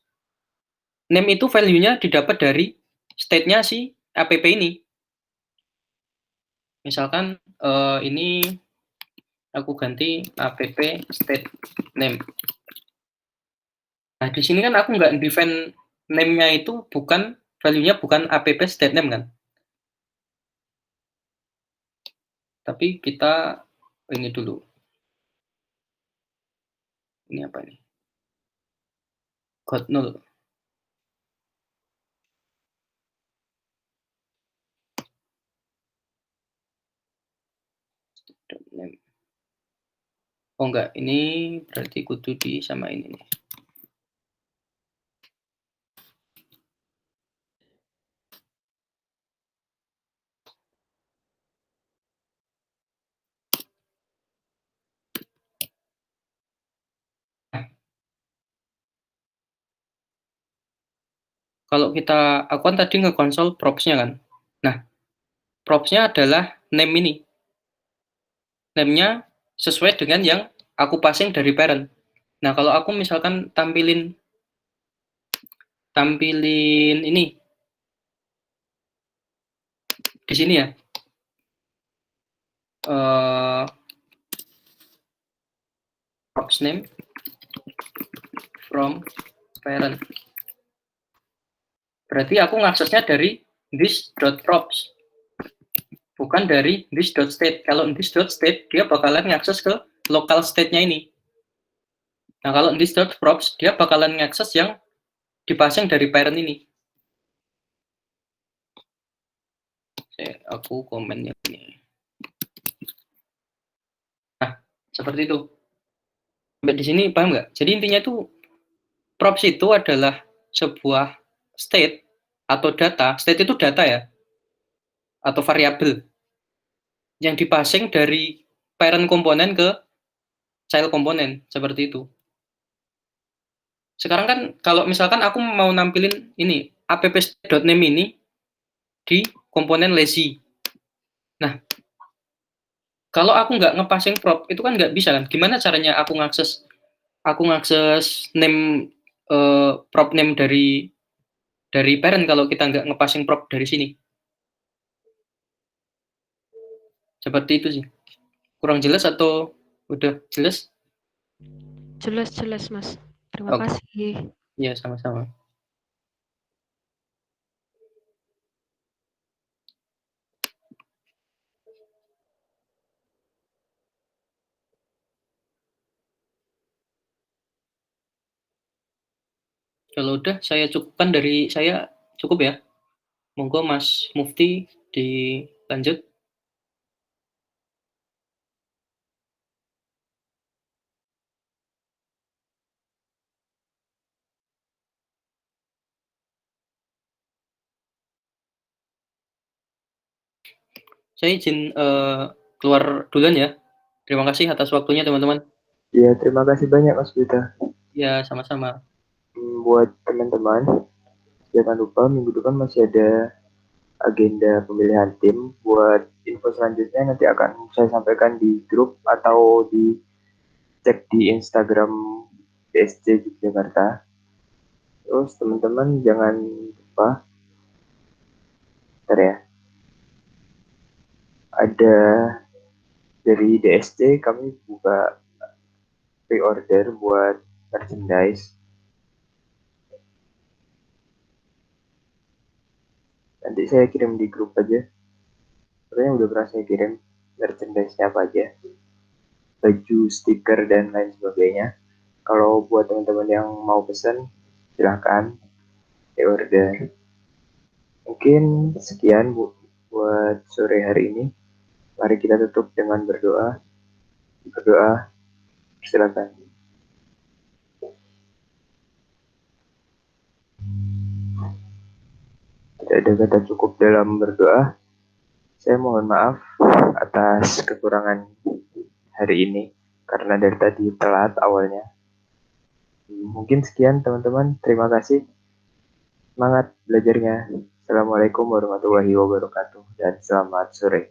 name itu value-nya didapat dari state-nya si app ini. Misalkan ini aku ganti app state name. Nah, di sini kan aku nggak define name-nya itu bukan value-nya bukan app state name kan. Tapi kita ini dulu. Ini apa nih? God null. Oh enggak, ini berarti kudu disamain ini. Kalau aku kan tadi nge-console props-nya kan. Nah, props-nya adalah name ini. Name-nya sesuai dengan yang aku passing dari parent. Nah, kalau aku misalkan tampilin ini di sini ya. Props name from parent. Berarti aku ngaksesnya dari this.props. Bukan dari this.state. Kalau this.state, dia bakalan ngakses ke local state-nya ini. Nah, kalau this.props, dia bakalan ngakses yang dipasang dari parent ini. Aku komen yang ini. Nah, seperti itu. Sampai di sini paham nggak? Jadi intinya itu props itu adalah sebuah state atau data, state itu data ya, atau variabel yang dipassing dari parent komponen ke child komponen, seperti itu. Sekarang kan kalau misalkan aku mau nampilin ini app.name ini di komponen lazy. Nah, kalau aku nggak ngepassing prop itu kan nggak bisa kan? Gimana caranya aku ngakses name prop name dari parent kalau kita nggak ngepassing prop dari sini? Seperti itu sih. Kurang jelas atau udah jelas? Jelas Mas. Terima Oke. kasih. Ya, sama-sama. Kalau udah saya cukupkan dari saya, cukup ya. Monggo Mas Mufti dilanjut. Saya izin keluar duluan ya. Terima kasih atas waktunya teman-teman. Ya, terima kasih banyak Mas Vita. Ya, sama-sama. Buat teman-teman, jangan lupa minggu depan masih ada agenda pemilihan tim. Buat info selanjutnya nanti akan saya sampaikan di grup atau cek di Instagram BSC Yogyakarta. Terus teman-teman jangan lupa, bentar ya, ada dari DSC kami buka pre-order buat merchandise. Nanti saya kirim di grup aja. Sebenarnya udah pernah saya kirim merchandise-nya apa aja. Baju, stiker, dan lain sebagainya. Kalau buat teman-teman yang mau pesen, silahkan pre-order. Mungkin sekian buat sore hari ini. Mari kita tutup dengan berdoa. Berdoa, silakan. Tidak ada kata cukup dalam berdoa. Saya mohon maaf atas kekurangan hari ini karena dari tadi telat awalnya. Mungkin sekian teman-teman. Terima kasih. Semangat belajarnya. Assalamualaikum warahmatullahi wabarakatuh dan selamat sore.